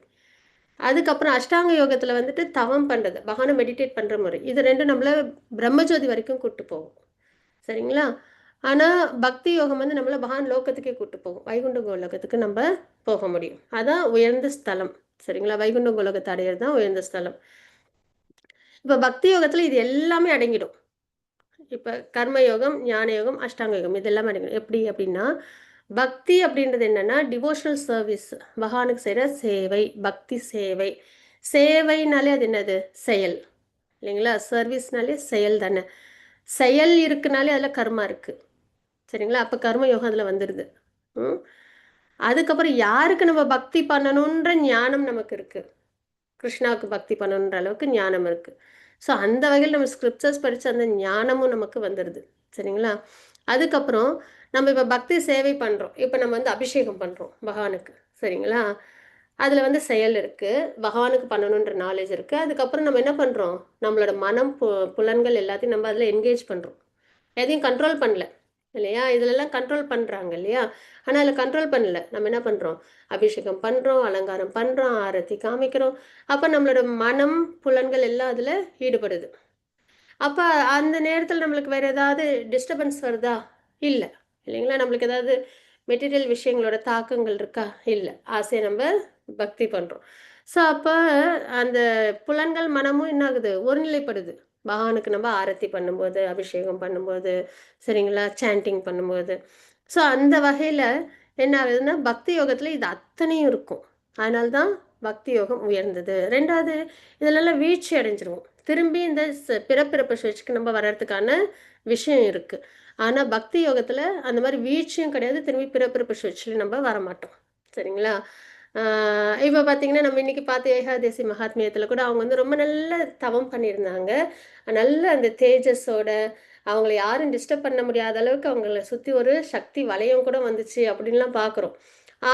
அதுக்கப்புறம் அஷ்டாங்க யோகத்துல வந்துட்டு தவம் பண்றது. பகவான மெடிடேட் பண்ற முறை. இது 2ம் நம்மள பிரம்மஜோதி வரைக்கும் கூட்டு போகும். சரிங்களா? ஆனா, பக்தி யோகம் வந்து நம்மள பகவான் லோகத்துக்கே கூட்டு போகும். வைகுண்ட கோலோகத்துக்கு நம்ப போக முடியும். அதான் உயர்ந்த ஸ்தலம். சரிங்களா? வைகுண்ட கோலோகத்த அடையறது தான் உயர்ந்த ஸ்தலம். இப்ப பக்தி யோகத்துல இது எல்லாமே அடங்கிடும். இப்ப கர்ம யோகம், ஞான யோகம், அஷ்டாங்க யோகம் இது எல்லாமே அடங்கிடும். எப்படி அப்படின்னா, பக்தி அப்படின்றது என்னன்னா, டிவோஷனல் சர்வீஸ். பகவானுக்கு செய்ற சேவை, பக்தி சேவை. சேவைனாலே அது என்னது? செயல். இல்லைங்களா? சர்வீஸ்னாலே செயல் தானே. செயல் இருக்குனாலே அதுல கர்மா இருக்கு. சரிங்களா? அப்போ கர்ம யோகம் அதில் வந்துடுது. ம். அதுக்கப்புறம் யாருக்கு நம்ம பக்தி பண்ணணுன்ற ஞானம் நமக்கு இருக்குது, கிருஷ்ணாவுக்கு பக்தி பண்ணணுன்ற அளவுக்கு ஞானம் இருக்குது. ஸோ அந்த வகையில் நம்ம ஸ்கிரிப்சர்ஸ் படித்து அந்த ஞானமும் நமக்கு வந்துடுது. சரிங்களா? அதுக்கப்புறம் நம்ம இப்போ பக்தி சேவை பண்ணுறோம். இப்போ நம்ம வந்து அபிஷேகம் பண்ணுறோம் பகவானுக்கு. சரிங்களா? அதில் வந்து செயல் இருக்குது, பகவானுக்கு பண்ணணுன்ற நாலேஜ் இருக்குது. அதுக்கப்புறம் நம்ம என்ன பண்ணுறோம், நம்மளோட மனம் புலன்கள் எல்லாத்தையும் நம்ம அதில் என்கேஜ் பண்ணுறோம். எதையும் கண்ட்ரோல் பண்ணல இல்லையா? இதுலெல்லாம் கண்ட்ரோல் பண்ணுறாங்க இல்லையா? ஆனால் அதில் கண்ட்ரோல் பண்ணல. நம்ம என்ன பண்ணுறோம், அபிஷேகம் பண்ணுறோம், அலங்காரம் பண்ணுறோம், ஆரத்தி காமிக்கிறோம். அப்போ நம்மளோட மனம் புலன்கள் எல்லாம் அதில் ஈடுபடுது. அப்போ அந்த நேரத்தில் நம்மளுக்கு வேறு ஏதாவது டிஸ்டர்பன்ஸ் வருதா? இல்லை இல்லைங்களா? நம்மளுக்கு ஏதாவது மெட்டீரியல் விஷயங்களோட தாக்கங்கள் இருக்கா? இல்லை. ஆசையை நம்ம பக்தி பண்ணுறோம். ஸோ அப்போ அந்த புலன்கள் மனமும் என்ன ஆகுது, ஒருநிலைப்படுது. பகவானுக்கு நம்ம ஆரத்தி பண்ணும்போது, அபிஷேகம் பண்ணும்போது, சரிங்களா, சாண்டிங் பண்ணும்போது. ஸோ அந்த வகையில் என்ன ஆகுதுன்னா, பக்தி யோகத்தில் இது அத்தனையும் இருக்கும். அதனால தான் பக்தி யோகம் உயர்ந்தது. ரெண்டாவது, இதிலெல்லாம் வீழ்ச்சி அடைஞ்சிருவோம். திரும்பி இந்த பிறப்பிறப்பு சுழற்சிக்கு நம்ம வர்றதுக்கான விஷயம் இருக்குது. ஆனால் பக்தி யோகத்தில் அந்த மாதிரி வீழ்ச்சியும் கிடையாது, திரும்பி பிறப்பிறப்பு சுழற்சியில் நம்ம வரமாட்டோம். சரிங்களா? இப்போ பார்த்தீங்கன்னா, நம்ம இன்னைக்கு பார்த்த ஏகாதசி மகாத்மியத்தில் கூட அவங்க வந்து ரொம்ப நல்ல தவம் பண்ணியிருந்தாங்க. நல்ல அந்த தேஜஸோட அவங்கள யாரும் டிஸ்டர்ப் பண்ண முடியாத அளவுக்கு அவங்கள சுற்றி ஒரு சக்தி வளையம் கூட வந்துச்சு அப்படின்லாம் பார்க்குறோம்.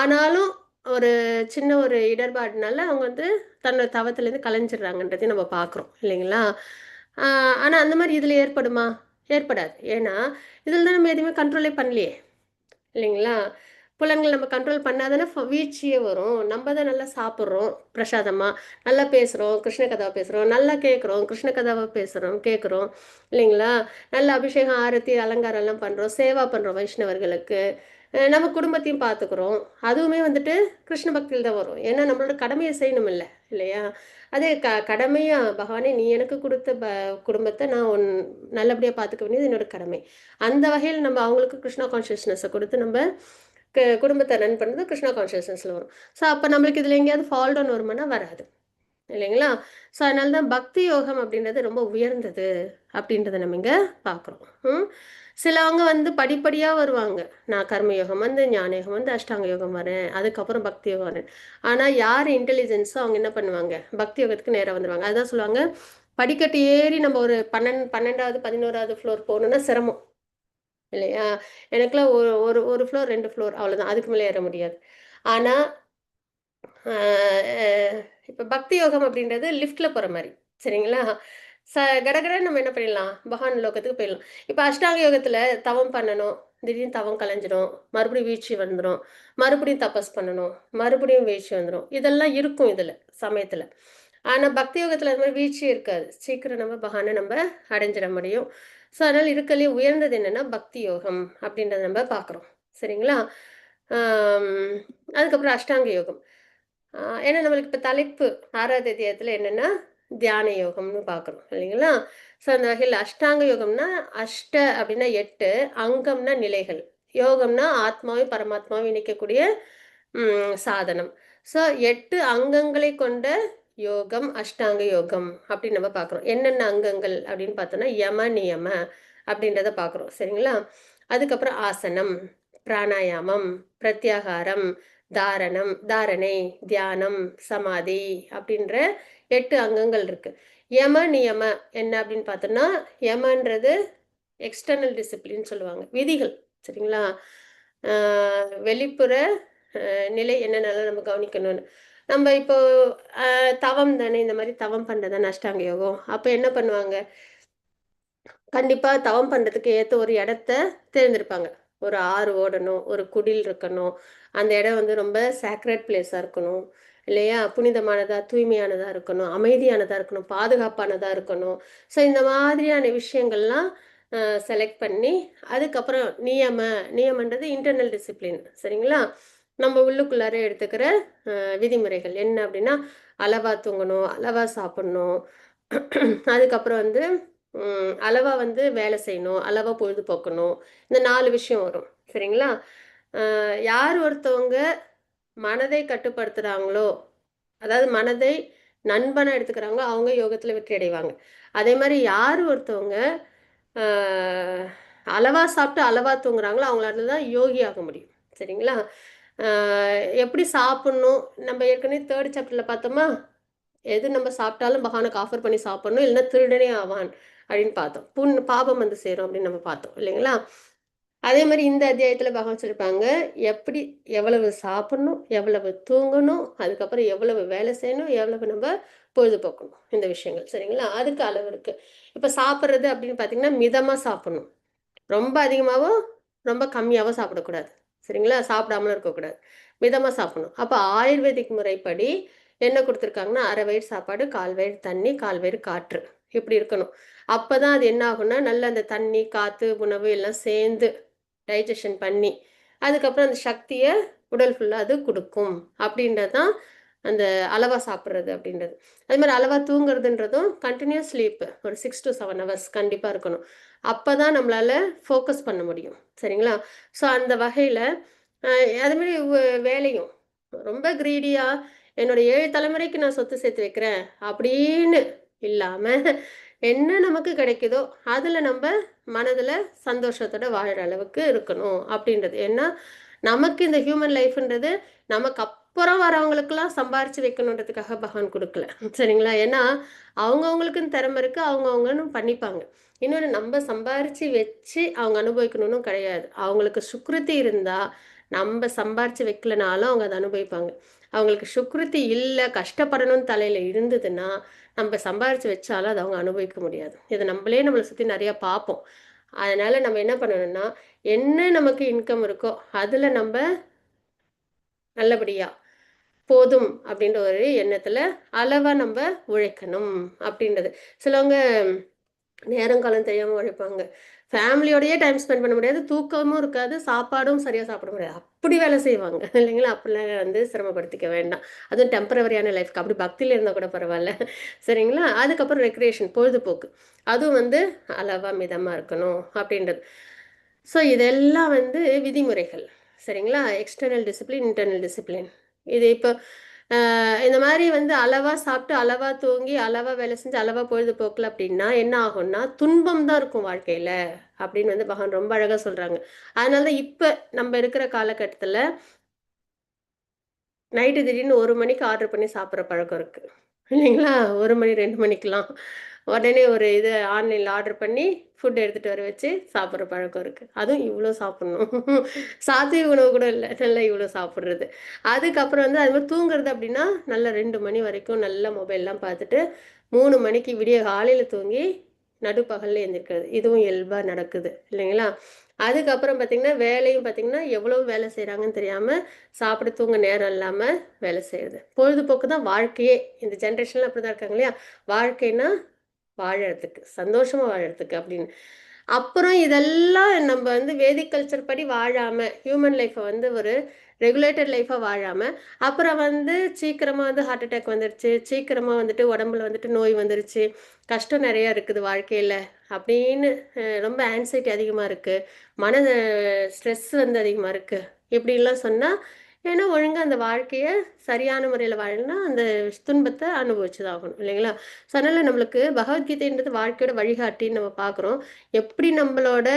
ஆனாலும் ஒரு சின்ன ஒரு இடர்பாடுனால அவங்க வந்து தன்னோட தவத்திலேருந்து கலைஞ்சிடுறாங்கன்றதையும் நம்ம பார்க்குறோம் இல்லைங்களா? ஆனால் அந்த மாதிரி இதில் ஏற்படுமா? ஏற்படாது. ஏன்னா இதில் தான் நம்ம எதுவுமே கண்ட்ரோலே பண்ணலையே இல்லைங்களா? புலன்கள் நம்ம கண்ட்ரோல் பண்ணாதானே வீழ்ச்சியே வரும். நம்ம தான் நல்லா சாப்பிட்றோம் பிரசாதமாக, நல்லா பேசுகிறோம், கிருஷ்ண கதாவை பேசுகிறோம், நல்லா கேட்குறோம், கிருஷ்ண கதாவை பேசுகிறோம் கேட்குறோம் இல்லைங்களா? நல்ல அபிஷேகம் ஆரத்தி அலங்காரம் எல்லாம் பண்ணுறோம், சேவா பண்ணுறோம் வைஷ்ணவர்களுக்கு. நம்ம குடும்பத்தையும் பார்த்துக்குறோம். அதுவுமே வந்துட்டு கிருஷ்ண பக்தியில் தான் வரும். ஏன்னா நம்மளோட கடமையை செய்யணும் இல்லை இல்லையா? அதே கடமையா பகவானே நீ எனக்கு கொடுத்த குடும்பத்தை நான் நல்லபடியாக பார்த்துக்க வேண்டியது என்னோட கடமை. அந்த வகையில் நம்ம அவங்களுக்கு கிருஷ்ணா கான்ஷியஸ்னஸை கொடுத்து நம்ம குடும்பத்தை ரன் பண்ணுறது கிருஷ்ணா கான்ஷியஸ்னஸில் வரும். ஸோ அப்போ நம்மளுக்கு இதில் எங்கேயாவது ஃபால் டவுன் வருமானா வராது இல்லைங்களா? ஸோ அதனால தான் பக்தி யோகம் அப்படின்றது ரொம்ப உயர்ந்தது அப்படின்றத நம்ம இங்கே பார்க்குறோம். சிலவங்க வந்து படிப்படியாக வருவாங்க. நான் கர்மயோகம் வந்து, ஞான யோகம் வந்து, அஷ்டாங்க யோகம் வரேன், அதுக்கப்புறம் பக்தி யோகம் வரேன். ஆனால் யார் இன்டெலிஜென்ஸோ அவங்க என்ன பண்ணுவாங்க, பக்தி யோகத்துக்கு நேராக வந்துடுவாங்க. அதுதான் சொல்லுவாங்க, படிக்கட்டு ஏறி நம்ம ஒரு 12வது 11வது ஃப்ளோர் போகணுன்னா சிரமம் இல்லையா? எனக்குலாம் ஒரு ஒரு ஒரு ஃப்ளோர் 2 ஃப்ளோர் அவ்வளோதான், அதுக்கு மேலே ஏற முடியாது. ஆனால் இப்போ பக்தி யோகம் அப்படின்றது லிஃப்ட்டில் போகிற மாதிரி சரிங்களா? கடகடன்னு நம்ம என்ன பண்ணிடலாம், பகவான் லோகத்துக்கு போயிடலாம். இப்போ அஷ்டாங்க யோகத்தில் தவம் பண்ணணும், திடீர்னு தவம் கலைஞ்சிடும், மறுபடியும் வீழ்ச்சி வந்துடும், மறுபடியும் தபஸ் பண்ணணும், மறுபடியும் வீழ்ச்சி வந்துடும். இதெல்லாம் இருக்கும் இதில் சமயத்தில். ஆனால் பக்தி யோகத்தில் அது மாதிரி வீழ்ச்சியே இருக்காது. சீக்கிரம் நம்ம பகவானை நம்ம அடைஞ்சிட முடியும். ஸோ அதனால் இருக்கலையே உயர்ந்தது என்னென்னா பக்தி யோகம் அப்படின்றத நம்ம பார்க்குறோம். சரிங்களா? அதுக்கப்புறம் அஷ்டாங்க யோகம். ஏன்னா நம்மளுக்கு இப்போ தலைப்பு 6வது அத்தியாயத்தில் என்னென்னா தியான யோகம்னு பார்க்குறோம் இல்லைங்களா? ஸோ அந்த வகையில் அஷ்டாங்க யோகம்னா அஷ்ட அப்படின்னா 8, அங்கம்னா நிலைகள், யோகம்னா ஆத்மாவையும் பரமாத்மாவையும் இணைக்கக்கூடிய சாதனம். ஸோ 8 அங்கங்களை கொண்ட யோகம் அஷ்டாங்க யோகம் அப்படின்னு நம்ம பார்க்குறோம். என்னென்ன அங்கங்கள் அப்படின்னு பார்த்தோன்னா யம நியம அப்படின்றத பார்க்குறோம் சரிங்களா? அதுக்கப்புறம் ஆசனம், பிராணாயாமம், பிரத்யாகாரம், தாரணை, தியானம், சமாதி அப்படின்ற 8 அங்கங்கள் இருக்கு. யம நியம என்ன அப்படின்னு பார்த்தோம்னா, யமன்றது எக்ஸ்டர்னல் டிசிப்ளின் சொல்லுவாங்க, விதிகள் சரிங்களா? வெளிப்புற நிலை என்னென்னலாம் நம்ம கவனிக்கணும்னு. நம்ம இப்போ தவம் தானே, இந்த மாதிரி தவம் பண்ணுறதானே அஷ்டாங்க யோகம். அப்போ என்ன பண்ணுவாங்க, கண்டிப்பாக தவம் பண்ணுறதுக்கு ஏற்ற ஒரு இடத்த தேர்ந்தெடுப்பாங்க. ஒரு ஆறு ஓடணும், ஒரு குடில் இருக்கணும், அந்த இடம் வந்து ரொம்ப சேக்ரெட் பிளேஸாக இருக்கணும் இல்லையா? புனிதமானதாக தூய்மையானதாக இருக்கணும், அமைதியானதாக இருக்கணும், பாதுகாப்பானதாக இருக்கணும். ஸோ இந்த மாதிரியான விஷயங்கள்லாம் செலக்ட் பண்ணி அதுக்கப்புறம் நியமன்றது இன்டர்னல் டிசிப்ளின் சரிங்களா? நம்ம உள்ளுக்குள்ளார எடுத்துக்கிற விதிமுறைகள் என்ன அப்படின்னா, அளவாக தூங்கணும், அளவாக சாப்பிட்ணும், அதுக்கப்புறம் வந்து அளவா வந்து வேலை செய்யணும், அளவா பொழுதுபோக்கணும். இந்த 4 விஷயம் வரும் சரிங்களா? யார் ஒருத்தவங்க மனதை கட்டுப்படுத்துகிறாங்களோ, அதாவது மனதை நண்பனாக எடுத்துக்கிறாங்களோ, அவங்க யோகத்தில் வெற்றி அடைவாங்க. அதே மாதிரி யார் ஒருத்தவங்க அளவா சாப்பிட்டு அளவா தூங்குறாங்களோ அவங்களால தான் யோகி ஆக முடியும். சரிங்களா? எப்படி சாப்பிடணும், நம்ம ஏற்கனவே 3 சாப்டர்ல பார்த்தோமா? எது நம்ம சாப்பிட்டாலும் பகவானுக்கு ஆஃபர் பண்ணி சாப்பிடணும், இல்லைன்னா திருடனே ஆவான் அப்படின்னு பார்த்தோம். பாபம் வந்து சேரும் அப்படின்னு நம்ம பார்த்தோம் இல்லைங்களா? அதே மாதிரி இந்த அத்தியாயத்துல பகவான் சொல்லியிருப்பாங்க, எப்படி எவ்வளவு சாப்பிடணும், எவ்வளவு தூங்கணும், அதுக்கப்புறம் எவ்வளவு வேலை செய்யணும், எவ்வளவு நம்ம பொழுதுபோக்கணும், இந்த விஷயங்கள். சரிங்களா? அதுக்கு அளவு இருக்கு. இப்ப சாப்பிட்றது அப்படின்னு பார்த்தீங்கன்னா மிதமா சாப்பிடணும். ரொம்ப அதிகமாவோ ரொம்ப கம்மியாவோ சாப்பிடக்கூடாது. சரிங்களா? சாப்பிடாமலும் இருக்கக்கூடாது. மிதமா சாப்பிடணும். அப்ப ஆயுர்வேதிக் முறைப்படி என்ன குடுத்துருக்காங்கன்னா, 1/2 வயிறு சாப்பாடு, 1/4 வயிறு தண்ணி, 1/4 வயிறு காற்று. இப்படி இருக்கணும். அப்பதான் அது என்ன ஆகும்னா, நல்ல அந்த தண்ணி, காத்து, உணவு எல்லாம் சேர்ந்து டைஜஷன் பண்ணி, அதுக்கப்புறம் அந்த சக்திய உடல் ஃபுல்லா அது குடுக்கும். அப்படின்றது தான் அந்த அளவா சாப்பிடுறது அப்படின்றது. அதே மாரி அளவா தூங்குறதுன்றதும் கன்டினியூஸ் ஸ்லீப் ஒரு 6 to 7 ஹவர்ஸ் கண்டிப்பா இருக்கணும். அப்பதான் நம்மளால ஃபோக்கஸ் பண்ண முடியும். சரிங்களா? ஸோ அந்த வகையில அ அது மாரி வேலையும் ரொம்ப கிரீடியா என்னோட 7 தலைமுறைக்கு நான் சொத்து சேர்த்து வைக்கிறேன் அப்படின்னு இல்லாம, என்ன நமக்கு கிடைக்குதோ அதுல நம்ப மனதுல சந்தோஷத்தோட வாழுற அளவுக்கு இருக்கணும் அப்படின்றது. ஏன்னா, நமக்கு இந்த ஹியூமன் லைஃப்ன்றது நமக்கு அப்புறம் வரவங்களுக்கெல்லாம் சம்பாரிச்சு வைக்கணுன்றதுக்காக பகவான் குடுக்கல. சரிங்களா? ஏன்னா, அவங்கவங்களுக்குன்னு திறமை இருக்கு. அவங்கவங்கன்னு பண்ணிப்பாங்க. இன்னொன்னு நம்ப சம்பாரிச்சு வச்சு அவங்க அனுபவிக்கணும்னு கிடையாது. அவங்களுக்கு சுக்ருதி இருந்தா, நம்ப சம்பாரிச்சு வைக்கலனாலும் அவங்க அத அனுபவிப்பாங்க. அவங்களுக்கு சுக்ருதி இல்ல, கஷ்டப்படணும்னு தலையில இருந்ததுன்னா, நம்ப சம்பாரிச்சு வச்சாலும் அத அவங்க அனுபவிக்க முடியாது. இத நம்பளே நம்மள சுத்தி நெறைய பார்ப்போம். அதனால நம்ம என்ன பண்ணணும்னா, என்ன நமக்கு இன்கம் இருக்கோ, அதுல நம்ப நல்லபடியா போதும் அப்படின்ற ஒரு எண்ணத்துல அளவா நம்ப உழைக்கணும் அப்படின்றது. சிலவங்க நேரங்காலம் தெரியாம உழைப்பாங்க. ஃபேமிலியோடயே டைம் ஸ்பெண்ட் பண்ண முடியாது. தூக்கமும் இருக்காது. சாப்பாடும் சரியா சாப்பிட முடியாது. அப்படி வேலை செய்வாங்க. இல்லைங்களா? அப்படிலாம் வந்து சிரமப்படுத்திக்க வேண்டாம். அதுவும் டெம்பரவரியான லைஃப்க்கு அப்படி பக்தியில இருந்தா கூட பரவால்ல. சரிங்களா? அதுக்கப்புறம் ரெக்ரியேஷன் பொழுதுபோக்கு. அதுவும் வந்து அளவா, மிதமா இருக்கணும் அப்படின்றது. ஸோ இதெல்லாம் வந்து விதிமுறைகள். சரிங்களா? External discipline, internal discipline. இது இப்போ இந்த மாரி வந்து அளவா சாப்பிட்டு, அளவா தூங்கி, அளவா வேலை செஞ்சு, அளவா பொழுதுபோக்கல அப்படின்னா, என்ன ஆகும்னா, துன்பம் தான் இருக்கும் வாழ்க்கையில. அப்படின்னு வந்து பகவான் ரொம்ப அழகா சொல்றாங்க. அதனால தான் இப்ப நம்ம இருக்கிற காலகட்டத்துல, நைட்டு திடீர்னு 1 மணிக்கு ஆர்டர் பண்ணி சாப்பிடுற பழக்கம் இருக்கு. இல்லைங்களா? 1 மணி, 2 மணிக்கெல்லாம். உடனே ஒரு இது ஆன்லைன்ல ஆர்டர் பண்ணி, ஃபுட் எடுத்துட்டு வர வச்சு சாப்பிடுற பழக்கம் இருக்கு. அதுவும் இவ்ளோ சாப்பிடணும். சாத்விக உணவு கூட இல்ல. நல்லா இவ்ளோ சாப்பிடுறது. அதுக்கப்புறம் வந்து அது மாரி தூங்குறது அப்படின்னா, நல்லா 2 மணி வரைக்கும் நல்லா மொபைல்லாம் பார்த்துட்டு, 3 மணிக்கு விடிய காலையில தூங்கி, நடுப்பகல்ல எந்திரிக்கிறது. இதுவும் இயல்பா நடக்குது. இல்லைங்களா? அதுக்கப்புறம் பார்த்தீங்கன்னா, வேலையும் பார்த்தீங்கன்னா, எவ்வளவு வேலை செய்றாங்கன்னு தெரியாம, சாப்பிட தூங்க நேரம் இல்லாம வேலை செய்றது. பொழுதுபோக்கு தான் வாழ்க்கையே. இந்த ஜெனரேஷன்ல அப்படிதான் இருக்காங்க இல்லையா? வாழ்க்கைன்னா வாழறதுக்கு, சந்தோஷமா வாழறதுக்கு அப்படின்னு. அப்புறம் இதெல்லாம் நம்ம வந்து வேதிக் கல்ச்சர் படி வாழாம, ஹியூமன் லைஃப்ப வந்து ஒரு ரெகுலேட்டட் லைஃப்பா வாழாம, அப்புறம் வந்து சீக்கிரமா வந்து ஹார்ட் அட்டாக் வந்துருச்சு, சீக்கிரமா வந்துட்டு உடம்புல வந்துட்டு நோய் வந்துருச்சு, கஷ்டம் நெறைய இருக்குது வாழ்க்கையில அப்படின்னு ரொம்ப ஆங்ஸைட்டி அதிகமா இருக்கு, மன ஸ்ட்ரெஸ் வந்து அதிகமா இருக்கு. இப்படிலாம் சொன்னா, ஏன்னா ஒழுங்கா அந்த வாழ்க்கைய சரியான முறையில வாழணும்னா, அந்த துன்பத்த அனுபவிச்சு தான் ஆகணும் இல்லைங்களா? ஸோ, அதனால நம்மளுக்கு பகவத்கீதைன்றது வாழ்க்கையோட வழிகாட்டின்னு நம்ம பார்க்குறோம். எப்படி நம்மளோட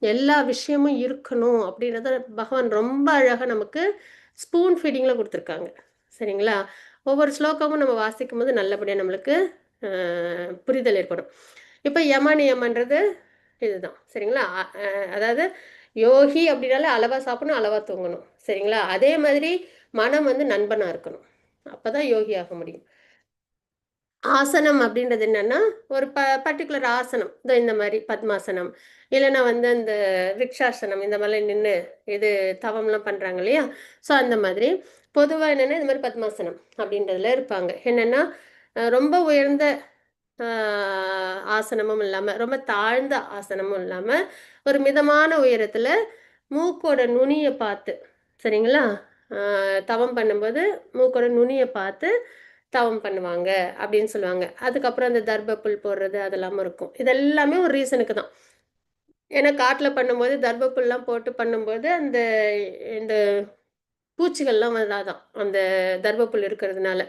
எல்லா விஷயமும் இருக்கணும் அப்படின்றத பகவான் ரொம்ப அழகா நமக்கு ஸ்பூன் ஃபீடிங்ல குடுத்துருக்காங்க. சரிங்களா? ஒவ்வொரு ஸ்லோகமும் நம்ம வாசிக்கும்போது நல்லபடியா நம்மளுக்கு புரிதல் ஏற்படும். இப்ப யம நியமன்றது இதுதான். சரிங்களா? அ அ அதாவது யோகி அப்படின்னாலே அளவா சாப்பிடணும், அளவா தூங்கணும். சரிங்களா? அதே மாதிரி மனம் வந்து நண்பனா இருக்கணும். அப்பதான் யோகி ஆக முடியும். ஆசனம் அப்படின்றது என்னன்னா, ஒரு பர்ட்டிகுலர் ஆசனம். இந்த மாரி பத்மாசனம். இல்லன்னா வந்து அந்த விருக்ஷாசனம் இந்த மாரிலாம் நின்னு இது தவம்லாம் பண்றாங்க இல்லையா? ஸோ அந்த மாதிரி. பொதுவா என்னன்னா, இந்த மாரி பத்மாசனம் அப்படின்றதுல இருப்பாங்க. என்னன்னா, ரொம்ப உயர்ந்த அ ஆசனமும் இல்லாம, ரொம்ப தாழ்ந்த ஆசனமும் இல்லாம, ஒரு மிதமான உயரத்துல மூக்கோட நுனிய பார்த்து, சரிங்களா? அ தவம் பண்ணும்போது மூக்கோட நுனிய பார்த்து தவம் பண்ணுவாங்க அப்படின்னு சொல்லுவாங்க. அதுக்கப்புறம் அந்த தர்ப்ப புல் போடுறது அதெல்லாமும் இருக்கும். இது எல்லாமே ஒரு ரீசனுக்கு தான். ஏன்னா காட்டுல பண்ணும்போது தர்ப்ப புல்லாம் போட்டு பண்ணும்போது, அந்த இந்த பூச்சிகள்லாம் வராதாம். அந்த தர்ப்ப புல் இருக்கிறதுனால.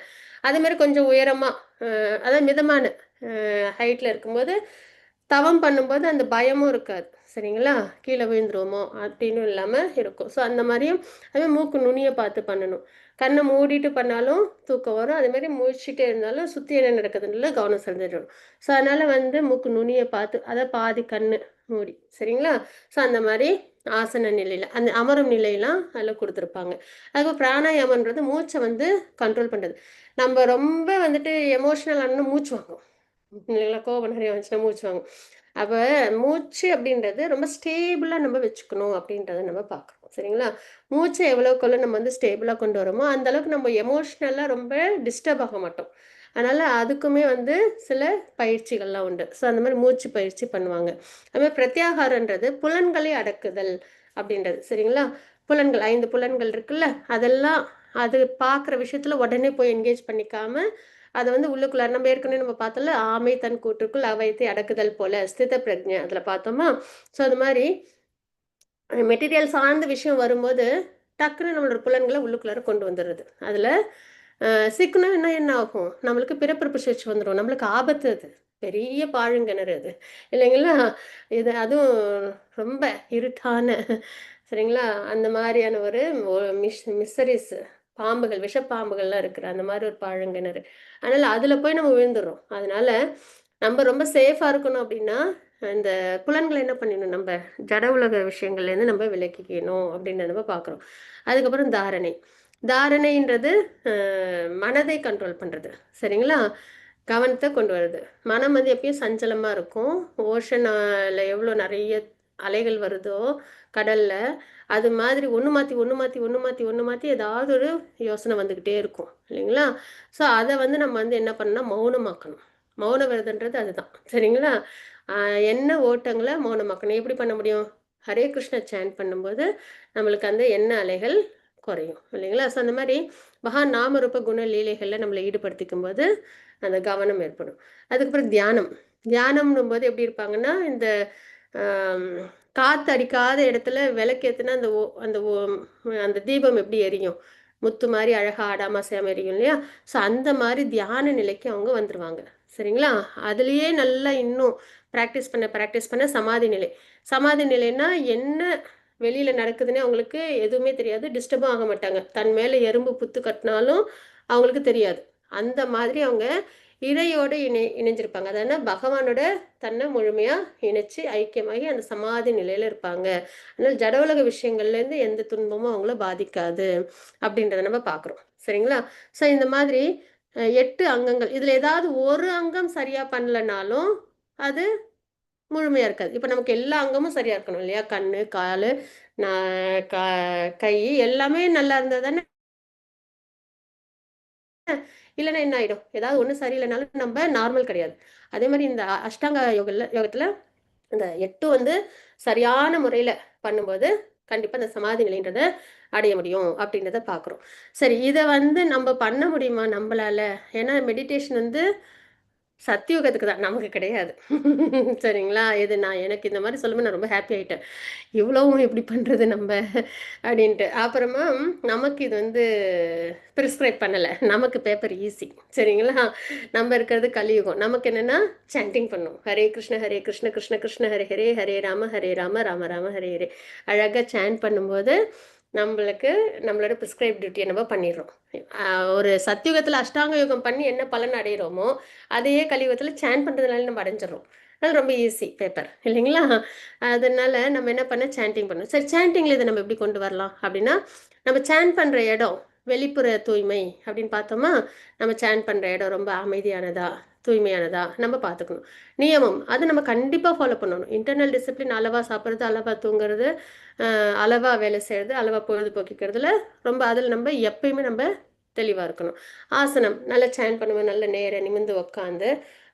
அதேமாரி கொஞ்சம் உயரமா, அதாவது மிதமான ஹைட்ல இருக்கும்போது, தவம் பண்ணும்போது அந்த பயமும் இருக்காது. சரிங்களா? கீழே விழுந்துருவோமோ அப்படின்னு இல்லாமல் இருக்கும். ஸோ அந்த மாதிரியும் அதே மூக்கு நுனியை பார்த்து பண்ணணும். கண்ணை மூடிட்டு பண்ணாலும் தூக்கம் வரும். அதே மாதிரி முழிச்சிட்டே இருந்தாலும் சுற்றி என்ன நடக்குதுன்னு கவனம் செலுத்திடணும். ஸோ அதனால் வந்து மூக்கு நுனியை பார்த்து அதை பாதி கண்ணு மூடி சரிங்களா? ஸோ அந்த மாதிரி ஆசன நிலையில் அந்த அமரும் நிலையெல்லாம் அதில் கொடுத்துருப்பாங்க. அதுக்கு பிராணாயாமன்றது மூச்சை வந்து கண்ட்ரோல் பண்ணுறது. நம்ம ரொம்ப வந்துட்டு எமோஷ்னல் ஆனால் மூச்சு வாங்கும் இல்லைங்களா? கோபம் நிறைய வந்துச்சுன்னா மூச்சு வாங்கும். அப்போ மூச்சு அப்படின்றது ரொம்ப ஸ்டேபிளாக நம்ம வச்சுக்கணும் அப்படின்றத நம்ம பார்க்குறோம் சரிங்களா? மூச்சை எவ்வளோக்குள்ள நம்ம வந்து ஸ்டேபிளாக கொண்டு வரோமோ அந்த அளவுக்கு நம்ம எமோஷ்னலாக ரொம்ப டிஸ்டர்ப் ஆக மாட்டோம். அதனால் அதுக்குமே வந்து சில பயிற்சிகள்லாம் உண்டு. ஸோ அந்த மாதிரி மூச்சு பயிற்சி பண்ணுவாங்க. அதுமாதிரி பிரத்யாகாரன்றது புலன்களை அடக்குதல் அப்படின்றது சரிங்களா? புலன்கள் 5 புலன்கள் இருக்குல்ல, அதெல்லாம் அது பார்க்குற விஷயத்தில் உடனே போய் என்கேஜ் பண்ணிக்காம அதை வந்து உள்ளுக்குள்ளார நம்ம ஏற்கனவே நம்ம பார்த்தோம்ல, ஆமை தன் கூற்றுக்குள் அவைத்தை அடக்குதல் போல ஸ்தித பிரஜை அதில் பார்த்தோமா? ஸோ அது மாதிரி மெட்டீரியல் சார்ந்த விஷயம் வரும்போது டக்குன்னு நம்மளோட புலன்களை உள்ளுக்குள்ளார கொண்டு வந்துடுறது. அதில் சிக்கனம் என்ன ஆகும், நம்மளுக்கு பிறப்பிறப்பு சுழற்சி வந்துடும். நம்மளுக்கு ஆபத்து அது, பெரிய பாழுங்கிணறு அது இல்லைங்களா? இது அதுவும் ரொம்ப இருட்டான சரிங்களா? அந்த மாதிரியான ஒரு மிஸ்டரிஸ் பாம்புகள் விஷப்பாம்புகள்லாம் இருக்கிற அந்த மாதிரி ஒரு பாழுங்கிணறு. அதனால் அதில் போய் நம்ம விழுந்துடுறோம். அதனால நம்ம ரொம்ப சேஃபாக இருக்கணும் அப்படின்னா இந்த புலன்களை என்ன பண்ணிடணும், நம்ம ஜட உலக விஷயங்கள்லேருந்து நம்ம விலக்கிக்கணும் அப்படின்னு நம்ம பார்க்குறோம். அதுக்கப்புறம் தாரணை. தாரணைன்றது மனதை கண்ட்ரோல் பண்ணுறது சரிங்களா? கவனத்தை கொண்டு வருது. மனம் வந்து எப்பயும் சஞ்சலமாக இருக்கும். ஓஷனில் எவ்வளோ நிறைய அலைகள் வருதோ கடலில், அது மாதிரி ஒன்று மாற்றி ஒன்று மாற்றி ஒன்று மாற்றி ஒன்று மாற்றி ஏதாவது ஒரு யோசனை வந்துக்கிட்டே இருக்கும் இல்லைங்களா? ஸோ அதை வந்து நம்ம வந்து என்ன பண்ணணும்னா மௌனமாக்கணும். மௌன விரதன்றது அதுதான் சரிங்களா? எண்ண ஓட்டங்களை மௌனமாக்கணும். எப்படி பண்ண முடியும்? ஹரே கிருஷ்ண சேன் பண்ணும்போது நம்மளுக்கு அந்த எண்ண அலைகள் குறையும் இல்லைங்களா? ஸோ அந்த மாதிரி மகா நாமரூப குண லீலைகளில் நம்மளை ஈடுபடுத்திக்கும் போது அந்த கவனம் ஏற்படும். அதுக்கப்புறம் தியானம். தியானம்னும் போது எப்படி இருப்பாங்கன்னா, இந்த காற்று அடிக்காத இடத்துல விளக்கேற்றுனா அந்த தீபம் எப்படி எரியும், முத்து மாதிரி அழகாக ஆடாம அசையாம எரியும் இல்லையா? ஸோ அந்த மாதிரி தியான நிலைக்கு அவங்க வந்துடுவாங்க சரிங்களா? அதுலேயே நல்லா இன்னும் ப்ராக்டிஸ் பண்ண சமாதி நிலை. சமாதி நிலைன்னா என்ன வெளியில் நடக்குதுன்னே அவங்களுக்கு எதுவுமே தெரியாது, டிஸ்டர்பும் ஆக மாட்டாங்க. தன் மேலே எறும்பு புத்து கட்டினாலும் அவங்களுக்கு தெரியாது. அந்த மாதிரி அவங்க இறையோடு இணைஞ்சிருப்பாங்க. அதாவது பகவானோட தன்னை முழுமையாக இணைச்சி ஐக்கியமாகி அந்த சமாதி நிலையில் இருப்பாங்க. அதனால் ஜட உலக விஷயங்கள்லேருந்து எந்த துன்பமும் அவங்கள பாதிக்காது அப்படின்றத நம்ம பார்க்குறோம் சரிங்களா? ஸோ இந்த மாதிரி 8 அங்கங்கள், இதில் ஏதாவது ஒரு அங்கம் சரியாக பண்ணலனாலும் அது முழுமையாக இருக்காது. இப்போ நமக்கு எல்லா அங்கமும் சரியாக இருக்கணும் இல்லையா? கண், கால், கை எல்லாமே நல்லா இருந்தால் தானே. இல்லைன்னா என்ன ஆகிடும், ஏதாவது ஒன்று சரியில்லைனாலும் நம்ம நார்மல் கிடையாது. அதே மாதிரி இந்த அஷ்டாங்க யோகத்தில் இந்த 8 வந்து சரியான முறையில் பண்ணும்போது கண்டிப்பாக அந்த சமாதி நிலைன்றதை அடைய முடியும் அப்படின்றத பார்க்குறோம். சரி, இதை வந்து நம்ம பண்ண முடியுமா நம்மளால? ஏன்னா மெடிடேஷன் வந்து சத்தியுகத்துக்கு தான், நமக்கு கிடையாது சரிங்களா? எனக்கு இந்த மாதிரி சொல்லும்போது நான் ரொம்ப ஹாப்பி ஆகிட்டேன். இவ்வளவும் எப்படி பண்ணுறது நம்ம அப்படின்ட்டு. அப்புறமா நமக்கு இது வந்து ப்ரிஸ்கிரைப் பண்ணலை, நமக்கு பேப்பர் ஈஸி சரிங்களா? நம்ம இருக்கிறது கலியுகம். நமக்கு என்னென்னா சாண்டிங் பண்ணும், ஹரே கிருஷ்ண கிருஷ்ண கிருஷ்ண ஹரே ஹரே, ஹரே ராம ராம ராம ஹரே ஹரே. அழகாக சாண்ட் பண்ணும்போது நம்மளோட ப்ரிஸ்கிரைப் டியூட்டியை நம்ம பண்ணிடுறோம். ஒரு சத்தியுகத்தில் அஷ்டாங்க யோகம் பண்ணி என்ன பலன் அடைகிறோமோ அதையே கலியுகத்தில் சாண்ட் பண்ணுறதுனால நம்ம அடைஞ்சிடறோம். அது ரொம்ப ஈஸி பேப்பர் இல்லைங்களா? அதனால நம்ம என்ன பண்ண சாண்டிங் பண்ணணும். சரி, சாண்டிங்கில் இதை நம்ம எப்படி கொண்டு வரலாம் அப்படின்னா, நம்ம சாண்ட் பண்ணுற இடம் வெளிப்புற தூய்மை அப்படின்னு பார்த்தோமா? நம்ம சாண்ட் பண்ணுற இடம் ரொம்ப அமைதியானதா தூய்மையானதா நம்ம பார்த்துக்கணும். நியமம் அது நம்ம கண்டிப்பாக ஃபாலோ பண்ணணும். இன்டர்னல் டிசிப்ளின் அளவாக சாப்பிட்றது, அளவாக தூங்குறது, அளவாக வேலை செய்கிறது, அளவாக பொழுதுபோக்கிக்கிறதுல ரொம்ப அதில் நம்ம எப்பயுமே நம்ம தெளிவாக இருக்கணும். ஆசனம் நல்லா சேன் பண்ணுவோம், நல்ல நேர நிமிர்ந்து உட்காந்து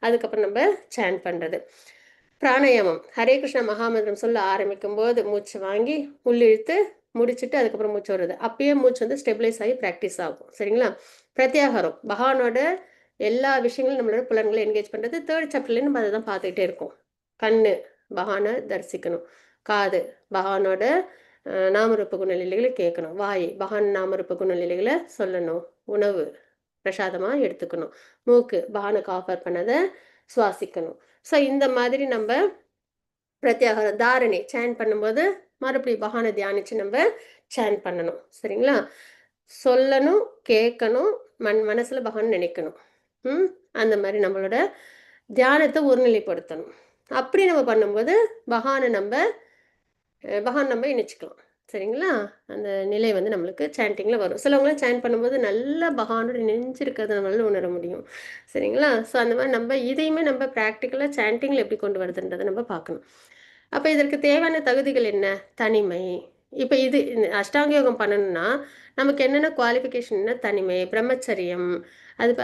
அதுக்கப்புறம் நம்ம சேன் பண்ணுறது. பிராணாயாமம் ஹரே கிருஷ்ணா மகாமந்திரம் சொல்ல ஆரம்பிக்கும் போது மூச்சு வாங்கி உள்ளிழுத்து முடிச்சுட்டு அதுக்கப்புறம் மூச்சு வருது. அப்பயே மூச்சு வந்து ஸ்டெபிலைஸ் ஆகி ப்ராக்டிஸ் ஆகும் சரிங்களா? பிரத்யாகாரம் பகவானோட எல்லா விஷயங்களும் நம்மளோட புலன்களை என்கேஜ் பண்ணுறது. 3rd சாப்டர்லேயும் நம்ம அதை தான் பார்த்துக்கிட்டே இருக்கோம். கண்ணு பகவானை தரிசிக்கணும், காது பகவானோட நாமரூப குணநிலைகளை கேட்கணும், வாய் பகவான் நாமரூப குணநிலைகளை சொல்லணும், உணவு பிரசாதமாக எடுத்துக்கணும், மூக்கு பகவானுக்கு ஆஃபர் பண்ணதை சுவாசிக்கணும். ஸோ இந்த மாதிரி நம்ம பிரத்யாகாரம் தாரணை சேன் பண்ணும்போது மறுபடியும் பகவானை தியானிச்சு நம்ம சேன் பண்ணணும். சரிங்களா? சொல்லணும், கேட்கணும், மனசுல பகவான் நினைக்கணும். அந்த மாதிரி நம்மளோட தியானத்தை ஒருநிலைப்படுத்தணும். அப்படி நம்ம பண்ணும்போது பகவான் நம்ம இணைச்சிக்கலாம். சரிங்களா? அந்த நிலை வந்து நம்மளுக்கு சாண்டிங்ல வரும். சிலவங்களாம் சேன் பண்ணும்போது நல்லா பகவானோட நெஞ்சிருக்கிறத நம்மளால உணர முடியும். சரிங்களா? ஸோ அந்த மாதிரி நம்ம இதையுமே நம்ம ப்ராக்டிக்கலாக சாண்டிங்கில் எப்படி கொண்டு வருதுன்றதை நம்ம பார்க்கணும். அப்போ இதற்கு தேவையான தகுதிகள் என்ன? தனிமை. இப்போ இது அஷ்டாங்க யோகம் பண்ணணும்னா நமக்கு என்னென்ன குவாலிஃபிகேஷன்னா தனிமை, பிரம்மச்சரியம்,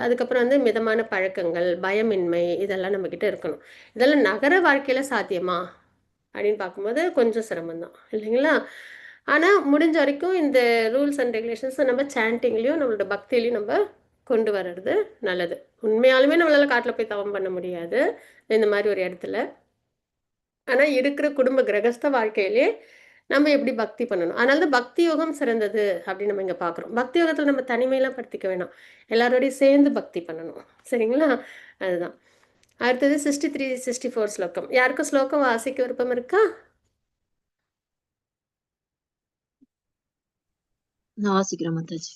அதுக்கப்புறம் வந்து மிதமான பழக்கங்கள், பயமின்மை, இதெல்லாம் நம்மக்கிட்ட இருக்கணும். இதெல்லாம் நகர வாழ்க்கையில் சாத்தியமா அப்படின்னு பார்க்கும்போது கொஞ்சம் சிரமம்தான் இல்லைங்களா? ஆனால் முடிஞ்ச வரைக்கும் இந்த ரூல்ஸ் அண்ட் ரெகுலேஷன்ஸை நம்ம சாண்டிங்லேயும் நம்மளோட பக்தியிலையும் நம்ம கொண்டு வர்றது நல்லது. உண்மையாலுமே நம்மளால் காட்டில் போய் தவம் பண்ண முடியாது இந்த மாதிரி ஒரு இடத்துல. ஆனால் இருக்கிற குடும்ப கிரகஸ்த வாழ்க்கையிலே நம்ம எப்படி பக்தி பண்ணணும். அதனால தான் பக்தி யோகம் சிறந்தது அப்படின்னு நம்ம இங்கே பார்க்குறோம். பக்தி யோகத்தில் நம்ம தனிமையெல்லாம் படுத்திக்க வேணாம், எல்லாரோடையும் சேர்ந்து பக்தி பண்ணணும். சரிங்களா? அதுதான். அடுத்தது 63, 64 ஸ்லோகம். யாருக்கும் ஸ்லோகம் வாசிக்க விருப்பம் இருக்கா? நான் வாசிக்கிறேன் மாதாஜி.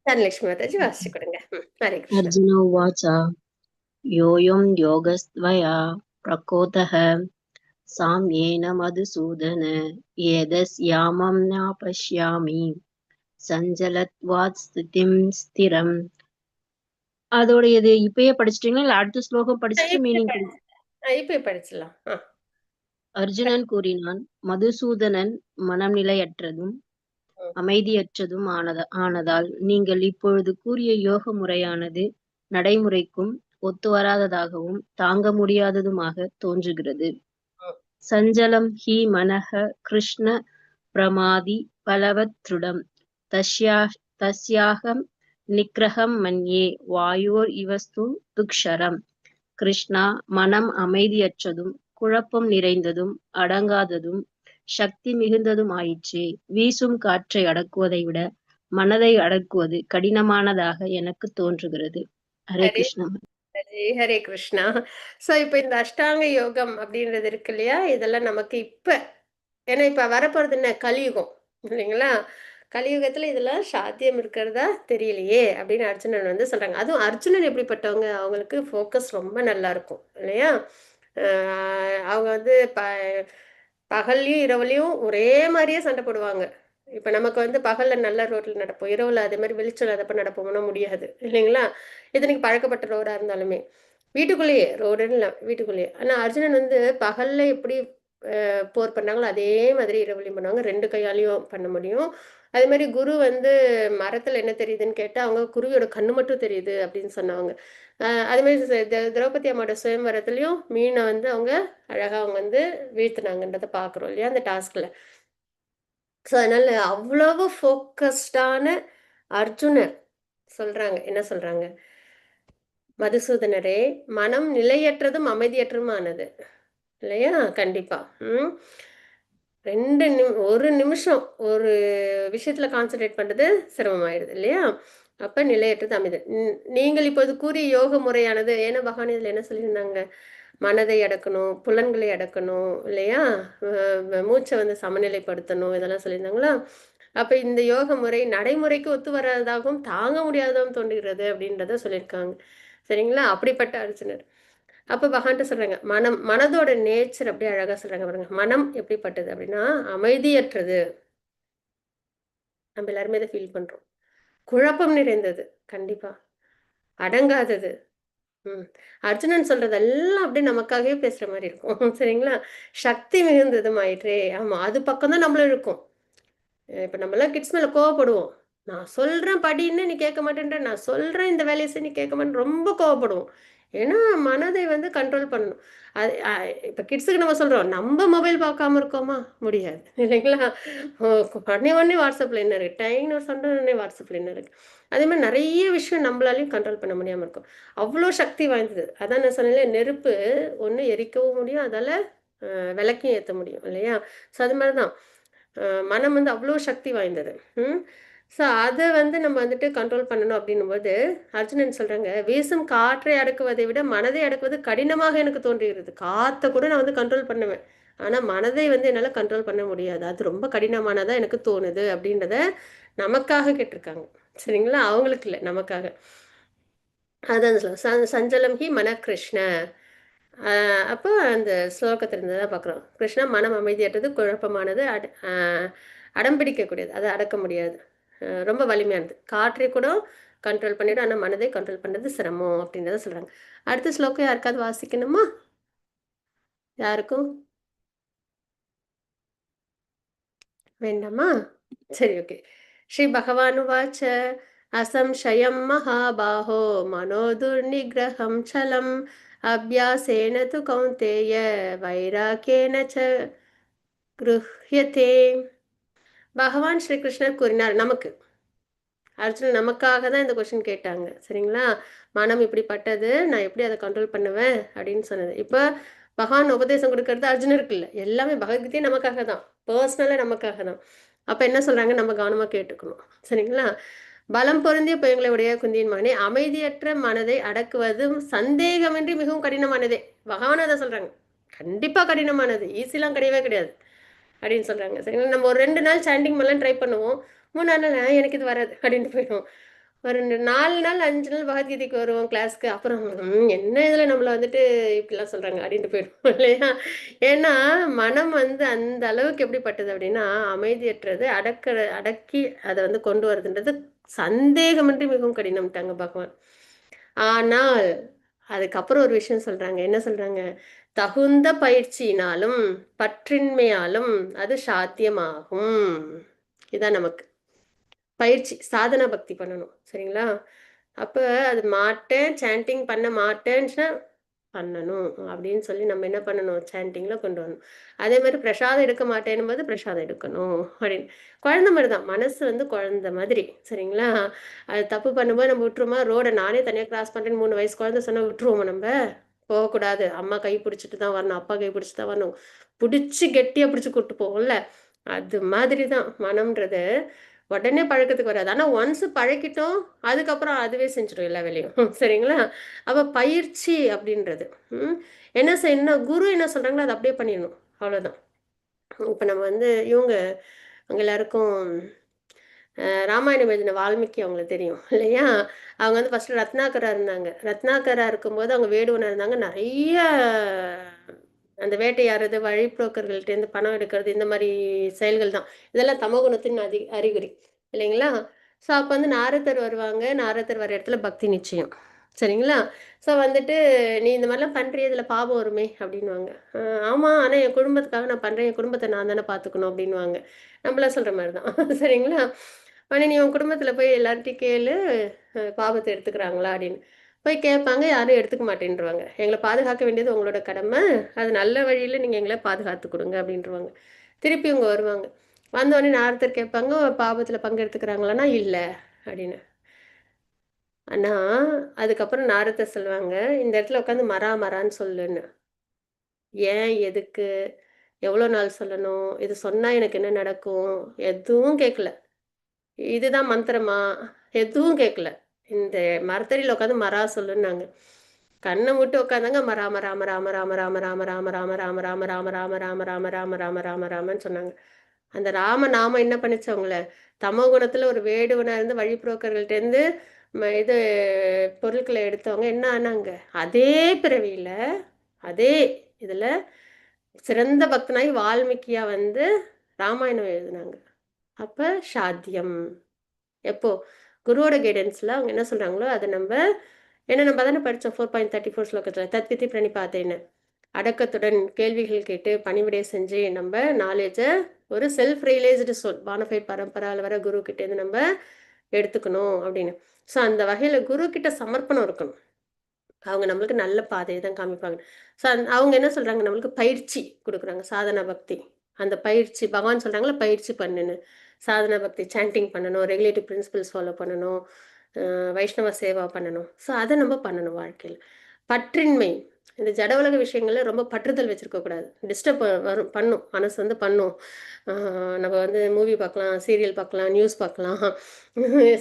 தனலட்சுமி மாதாஜி வாசிச்சு கொடுங்க. ஹரே கிருஷ்ணா. அர்ஜுன உவாச்ச யோயம் யோகஸ்த்வயா பிரகோதः சாம்யேன மதுசூதன ஏதஸ்யாமம் ந பஷ்யாமி சஞ்சலத்வாத் ஸ்திதிம் ஸ்திரம். அதோட இது இப்பயே படிச்சிட்டீங்களா இல்ல அடுத்த ஸ்லோகம் படிச்சுட்டு மீனிங் படி? இப்போ படிச்சிடலாம். அர்ஜுனன் கூறினான், மதுசூதனன் மனம் நிலையற்றதும் அமைதியற்றதும் ஆனதால் நீங்கள் இப்பொழுது கூறிய யோக முறையானது நடைமுறைக்கும் ஒத்துவராததாகவும் தாங்க முடியாததுமாக தோன்றுகிறது. சஞ்சலம் ஹி மனஹ கிருஷ்ண பிரமாதி பலவத் திருடம் தஸ்யாகம் நிக்ரகம் மன்யே வாயோர் இவஸ்து துக்ஷரம். கிருஷ்ணா, மனம் அமைதியற்றதும் குழப்பம் நிறைந்ததும் அடங்காததும் சக்தி மிகுந்ததும் ஆயிற்றே. வீசும் காற்றை அடக்குவதை விட மனதை அடக்குவது கடினமானதாக எனக்கு தோன்றுகிறது. ஹரே கிருஷ்ணா. ஹரே கிருஷ்ணா. ஸோ இப்போ இந்த அஷ்டாங்க யோகம் அப்படின்றது இருக்கு இல்லையா, இதெல்லாம் நமக்கு இப்போ ஏன்னா இப்போ வரப்போகிறது என்ன, கலியுகம் இல்லைங்களா? கலியுகத்தில் இதெல்லாம் சாத்தியம் இருக்கிறதா தெரியலையே அப்படின்னு அர்ஜுனன் வந்து சொல்கிறாங்க. அதுவும் அர்ஜுனன் எப்படிப்பட்டவங்க, அவங்களுக்கு ஃபோக்கஸ் ரொம்ப நல்லா இருக்கும் இல்லையா? அவங்க வந்து பகல்லையும் இரவுலையும் ஒரே மாதிரியே சண்டை போடுவாங்க. இப்போ நமக்கு வந்து பகலில் நல்ல ரோட்டில் நடப்போம், இரவில் அதே மாதிரி வெளிச்சம் இல்லாதப்ப நடப்போம்னா முடியாது இல்லைங்களா? இத்தனைக்கு பழக்கப்பட்ட ரோடாக இருந்தாலுமே வீட்டுக்குள்ளேயே, ரோடுன்னு இல்லை வீட்டுக்குள்ளேயே. ஆனால் அர்ஜுனன் வந்து பகலில் எப்படி போர் பண்ணாங்களோ அதே மாதிரி இரவுலையும் பண்ணுவாங்க, ரெண்டு கையாலையும் பண்ண முடியும். அதே மாதிரி குரு வந்து மரத்தில் என்ன தெரியுதுன்னு கேட்டால் அவங்க குருவியோட கண்ணு மட்டும் தெரியுது அப்படின்னு சொன்னவங்க. அதே மாதிரி திரௌபதி அம்மாவோட சுயம்வரத்துலேயும் மீனை வந்து அவங்க அழகாக அவங்க வந்து வீழ்த்தினாங்கன்றதை பார்க்குறோம் இல்லையா அந்த டாஸ்கில். ஸோ அதனால அவ்வளவு ஃபோக்கஸ்டான அர்ஜுனர் சொல்றாங்க, என்ன சொல்றாங்க, மதுசூதனரே மனம் நிலையற்றதும் அமைதியற்றதுமானது இல்லையா? கண்டிப்பா. ஒரு நிமிஷம் ஒரு விஷயத்துல கான்சென்ட்ரேட் பண்றது சிரமமாயிடுது இல்லையா? அப்ப நிலையற்றது அமைதி. நீங்கள் இப்போது கூறிய யோக முறையானது, ஏன்னா பகவான் இதுல என்ன சொல்லியிருந்தாங்க, மனதை அடக்கணும், புலன்களை அடக்கணும் இல்லையா, மூச்சை வந்து சமநிலைப்படுத்தணும், இதெல்லாம் சொல்லியிருந்தாங்களா? அப்ப இந்த யோக முறை நடைமுறைக்கு ஒத்து வராததாகவும் தாங்க முடியாததாகவும் தோன்றுகிறது அப்படின்றத சொல்லியிருக்காங்க. சரிங்களா? அப்படிப்பட்ட அர்ஜுனர். அப்ப பகவான்கிட்ட சொல்றாங்க, மனதோட நேச்சர் அப்படியே அழகா சொல்றாங்க பாருங்க. மனம் எப்படிப்பட்டது அப்படின்னா அமைதியற்றது. நம்ம எல்லாருமே இதை ஃபீல் பண்றோம். குழப்பம் நிறைந்தது, கண்டிப்பா. அடங்காதது. அர்ஜுனன் சொல்றதெல்லாம் அப்படியே நமக்காகவே பேசுற மாதிரி இருக்கும். சரிங்களா? சக்தி மிகுந்ததும் ஆயிற்றே. ஆமா, அது பக்கம் தான் நம்மளும் இருக்கும். இப்ப நம்மளாம் கிட்ஸ் மேல கோவப்படுவோம். நான் சொல்றேன் படின்னு நீ கேட்க மாட்டேன்ற, நான் சொல்றேன் இந்த வேலையை செய்ய நீ கேட்க மாட்டேன், ரொம்ப கோவப்படுவோம். ஏன்னா மனதை வந்து கண்ட்ரோல் பண்ணணும். அது இப்ப கிட்ஸுக்கு நம்ம சொல்றோம், நம்ம மொபைல் பார்க்காம இருக்கோமா? முடியாது இல்லைங்களா? உடனே உடனே வாட்ஸ்அப்ல என்ன இருக்கு, டைம்னு ஒரு சண்டை, உடனே வாட்ஸ்அப்ல என்ன இருக்கு. அதே மாதிரி நிறைய விஷயம் நம்மளாலையும் கண்ட்ரோல் பண்ண முடியாம இருக்கும். அவ்வளோ சக்தி வாய்ந்தது. அதான் நான் சொன்னேன், நெருப்பு ஒன்று எரிக்கவும் முடியும், அதால விளக்கையும் ஏற்ற முடியும் இல்லையா? ஸோ அது மாதிரி தான் மனம் வந்து அவ்வளோ சக்தி வாய்ந்தது. ஸோ அதை வந்து நம்ம வந்துட்டு கண்ட்ரோல் பண்ணணும் அப்படின்னும்போது அர்ஜுனன் சொல்கிறாங்க, வீசும் காற்றை அடக்குவதை விட மனதை அடக்குவது கடினமாக எனக்கு தோன்றுகிறது. காற்றை கூட நான் வந்து கண்ட்ரோல் பண்ணுவேன், ஆனால் மனதை வந்து என்னால் கண்ட்ரோல் பண்ண முடியாது, அது ரொம்ப கடினமானதாக எனக்கு தோணுது அப்படின்றத நமக்காக கேட்டிருக்காங்க. சரிங்களா? அவங்களுக்கு இல்லை, நமக்காக. அதான் சஞ்சலம் ஹி மன கிருஷ்ண. அப்போ அந்த ஸ்லோகத்திலிருந்து தான் பார்க்குறோம். கிருஷ்ணா மனம் அமைதியற்றது, குழப்பமானது, அடம் பிடிக்கக்கூடியது, அதை அடக்க முடியாது, ரொம்ப வலிமையானது, காற்றை கூட கண்ட்ரோல் பண்ணிவிடும், ஆனால் மனதை கண்ட்ரோல் பண்ணுறது சிரமம் அப்படின்றத சொல்கிறாங்க. அடுத்த ஸ்லோகம் யாருக்காவது வாசிக்கணுமா? யாருக்கும் வேண்டாமா? சரி, ஓகே. ஸ்ரீ பகவானுவாச்ச அசம்சயம் மகாபாஹோ மனோ துர்நிகிரகம் சலம் அபியாசேன து கௌந்தேய வைராக்கியேன ச கிருஹ்யதே. பகவான் ஸ்ரீ கிருஷ்ணர் கூறினார் நமக்கு. அர்ஜுன் நமக்காக தான் இந்த கொஸ்டின் கேட்டாங்க. சரிங்களா? மனம் இப்படிப்பட்டது, நான் எப்படி அதை கண்ட்ரோல் பண்ணுவேன் அப்படின்னு சொன்னது. இப்போ பகவான் உபதேசம் கொடுக்கறது அர்ஜுனருக்கு இல்லை, எல்லாமே பகவத்கீதையே நமக்காக தான், பர்சனலாக நமக்காக தான். அப்போ என்ன சொல்கிறாங்க, நம்ம கவனமாக கேட்டுக்கணும். சரிங்களா? பலம் பொருந்திய புயங்களை உடைய குந்தியின் மகனே, அமைதியற்ற மனதை அடக்குவதும் சந்தேகமின்றி மிகவும் கடினமானதே. பகவான் அதை சொல்கிறாங்க, கண்டிப்பாக கடினமானது, ஈஸிலாம் கிடையவே கிடையாது அப்படின்னு சொல்கிறாங்க. சரிங்களா? நம்ம ஒரு 2 நாள் சாண்டிங் மேலாம் ட்ரை பண்ணுவோம், 3 நாள் எனக்கு இது வராது அப்படின்ட்டு போயிடுவோம். ஒரு 4 நாள் 5 நாள் பகவத்கீதைக்கு வருவோம் கிளாஸ்க்கு, அப்புறம் என்ன இதில் நம்மளை வந்துட்டு இப்படிலாம் சொல்கிறாங்க அப்படின்ட்டு போயிடுவோம் இல்லையா? ஏன்னா மனம் வந்து அந்த அளவுக்கு எப்படிப்பட்டது அப்படின்னா அமைதியற்றது, அடக்கி அதை வந்து கொண்டு வரதுன்றது சந்தேகமின்றி மிகவும் கடினம்ட்டாங்க பகவான். ஆனால் அதுக்கப்புறம் ஒரு விஷயம் சொல்றாங்க. என்ன சொல்றாங்க? தகுந்த பயிற்சியினாலும் பற்றின்மையாலும் அது சாத்தியமாகும். இதான் நமக்கு பயிற்சி, சாதனா பக்தி பண்ணணும். சரிங்களா? அப்ப அது மாட்டேன், சாண்டிங் பண்ண மாட்டேன்னுச்சுன்னா பண்ணணும் அப்படின்னு சொல்லி நம்ம என்ன பண்ணணும், சாண்டிங்ல கொண்டு வரணும். அதே மாதிரி பிரசாதம் எடுக்க மாட்டேன்னும் போது பிரசாதம் எடுக்கணும் அப்படின்னு. குழந்தை மாதிரி தான், மனசு வந்து குழந்தை மாதிரி. சரிங்களா? அது தப்பு பண்ணும்போது நம்ம விட்டுருமா? ரோடை நானே தனியாக கிராஸ் பண்ணுறேன்னு 3 வயசு குழந்தை சொன்னால் விட்டுருவோமா? நம்ம போகக்கூடாது, அம்மா கை பிடிச்சிட்டு தான் வரணும், அப்பா கை பிடிச்சி தான் வரணும், பிடிச்சி கெட்டியாக பிடிச்சி கூப்பிட்டு போவோம்ல, அது மாதிரி தான் மனம்ன்றது. உடனே பழக்கத்துக்கு வராது, ஆனால் ஒன்ஸ் பழக்கிட்டோம் அதுக்கப்புறம் அதுவே செஞ்சிடும் எல்லா வேலையும். சரிங்களா? அப்போ பயிற்சி அப்படின்றது என்ன செய்யணும், குரு என்ன சொல்கிறாங்களோ அதை அப்படியே பண்ணிடணும், அவ்வளோதான். இப்போ நம்ம வந்து இவங்க அவங்க எல்லாருக்கும் ராமாயணம் எழுதின வால்மீகி அவங்களுக்கு தெரியும் இல்லையா? அவங்க வந்து ஃபஸ்ட்டு ரத்னாகரா இருந்தாங்க. ரத்னாகரா இருக்கும்போது அவங்க வேடுவனா இருந்தாங்க. நிறைய அந்த வேட்டையாடுறது, வழிப்போக்கர்கள்ட்டேருந்து பணம் எடுக்கிறது, இந்த மாதிரி செயல்கள் தான். இதெல்லாம் தமோகுணத்தின் அறிகுறி இல்லைங்களா? ஸோ அப்போ வந்து நாரதர் வருவாங்க. நாரதர் வர இடத்துல பக்தி நிச்சயம். சரிங்களா? ஸோ வந்துட்டு நீ இந்த மாதிரிலாம் பண்ணுறிய, இதில் பாவம் வருமே அப்படின்வாங்க. ஆமாம், ஆனால் என் குடும்பத்துக்காக நான் பண்ணுறேன், என் குடும்பத்தை நான் தானே பார்த்துக்கணும் அப்படின்வாங்க. நம்மளாம் சொல்கிற மாதிரி தான். சரிங்களா? ஆனால் நீ உன் குடும்பத்தில் போய் எல்லார்ட்டையும் கேளு, பாவத்தை எடுத்துக்கிறாங்களா அப்படின்னு. போய் கேட்பாங்க, யாரும் எடுத்துக்க மாட்டேன்ருவாங்க. எங்களை பாதுகாக்க வேண்டியது உங்களோட கடமை, அது நல்ல வழியில் நீங்கள் எங்களை பாதுகாத்து கொடுங்க அப்படின்றவாங்க. திருப்பி இவங்க வருவாங்க. வந்தோடனே நாரதர் கேட்பாங்க, பாவத்தில் பங்கெடுத்துக்கிறாங்களான்னா இல்லை அப்படின்னு. ஆனால் அதுக்கப்புறம் நாரதர் சொல்லுவாங்க, இந்த இடத்துல உட்காந்து மரா மரான்னு சொல்லுன்னு. ஏன், எதுக்கு, எவ்வளோ நாள் சொல்லணும், இது சொன்னால் எனக்கு என்ன நடக்கும், எதுவும் கேட்கல. இதுதான் மந்திரமா, எதுவும் கேட்கல. இந்த மரத்தடியில் உட்காந்து மரா சொல்லுன்னாங்க. கண்ணை மூட்டு உட்காந்தாங்க, ராம ராம ராம ராம ராம ராம ராம ராம ராம ராம ராம ராம ராம ராம ராம ராம ராம ராமன்னு சொன்னாங்க. அந்த ராம நாம என்ன பண்ணிச்சு அவங்கள, தமோ குணத்துல ஒரு வேடுவனா இருந்து வழிபோக்கர்கள்ட்டேருந்து இது பொருட்களை எடுத்தவங்க என்ன ஆனாங்க, அதே பிறவியில அதே இதுல சிறந்த பக்தனாய் வால்மீகியா வந்து ராமாயணம் எழுதினாங்க. அப்ப சாத்தியம் எப்போ, குருவோட கைடன்ஸ்ல அவங்க என்ன சொல்றாங்களோ அதை நம்ம, ஏன்னா நம்ம தானே படித்தோம் 4.34 ஸ்லோகத்தில் தத்வித்தி பிரணிபாத்தேன்னு, அடக்கத்துடன் கேள்விகள் கேட்டு பணிவிடை செஞ்சு நம்ம நாலேஜை ஒரு செல்ஃப் ரியலைஸ்டு சொல் பானஃபைட் பரம்பரால் வர குரு கிட்டேருந்து நம்ம எடுத்துக்கணும் அப்படின்னு. ஸோ அந்த வகையில் குரு கிட்ட சமர்ப்பணம் இருக்கணும். அவங்க நம்மளுக்கு நல்ல பாதையை தான் காமிப்பாங்க. ஸோ அவங்க என்ன சொல்கிறாங்க, நம்மளுக்கு பயிற்சி கொடுக்குறாங்க, சாதனா பக்தி. அந்த பயிற்சி பகவான் சொல்கிறாங்களா, பயிற்சி பண்ணுன்னு. சாதனா பக்தி சாண்டிங் பண்ணணும், ரெகுலேட்டிவ் பிரின்சிபல்ஸ் ஃபாலோ பண்ணணும், வைஷ்ணவ சேவா பண்ணணும். ஸோ அதை நம்ம பண்ணணும் வாழ்க்கையில். பற்றின்மை, இந்த ஜட உலக விஷயங்களில் ரொம்ப பற்றுதல் வச்சுருக்கக்கூடாது. டிஸ்டர்ப் வரும், பண்ணும் மனசு வந்து பண்ணும். நம்ம வந்து மூவி பார்க்கலாம், சீரியல் பார்க்கலாம், நியூஸ் பார்க்கலாம்,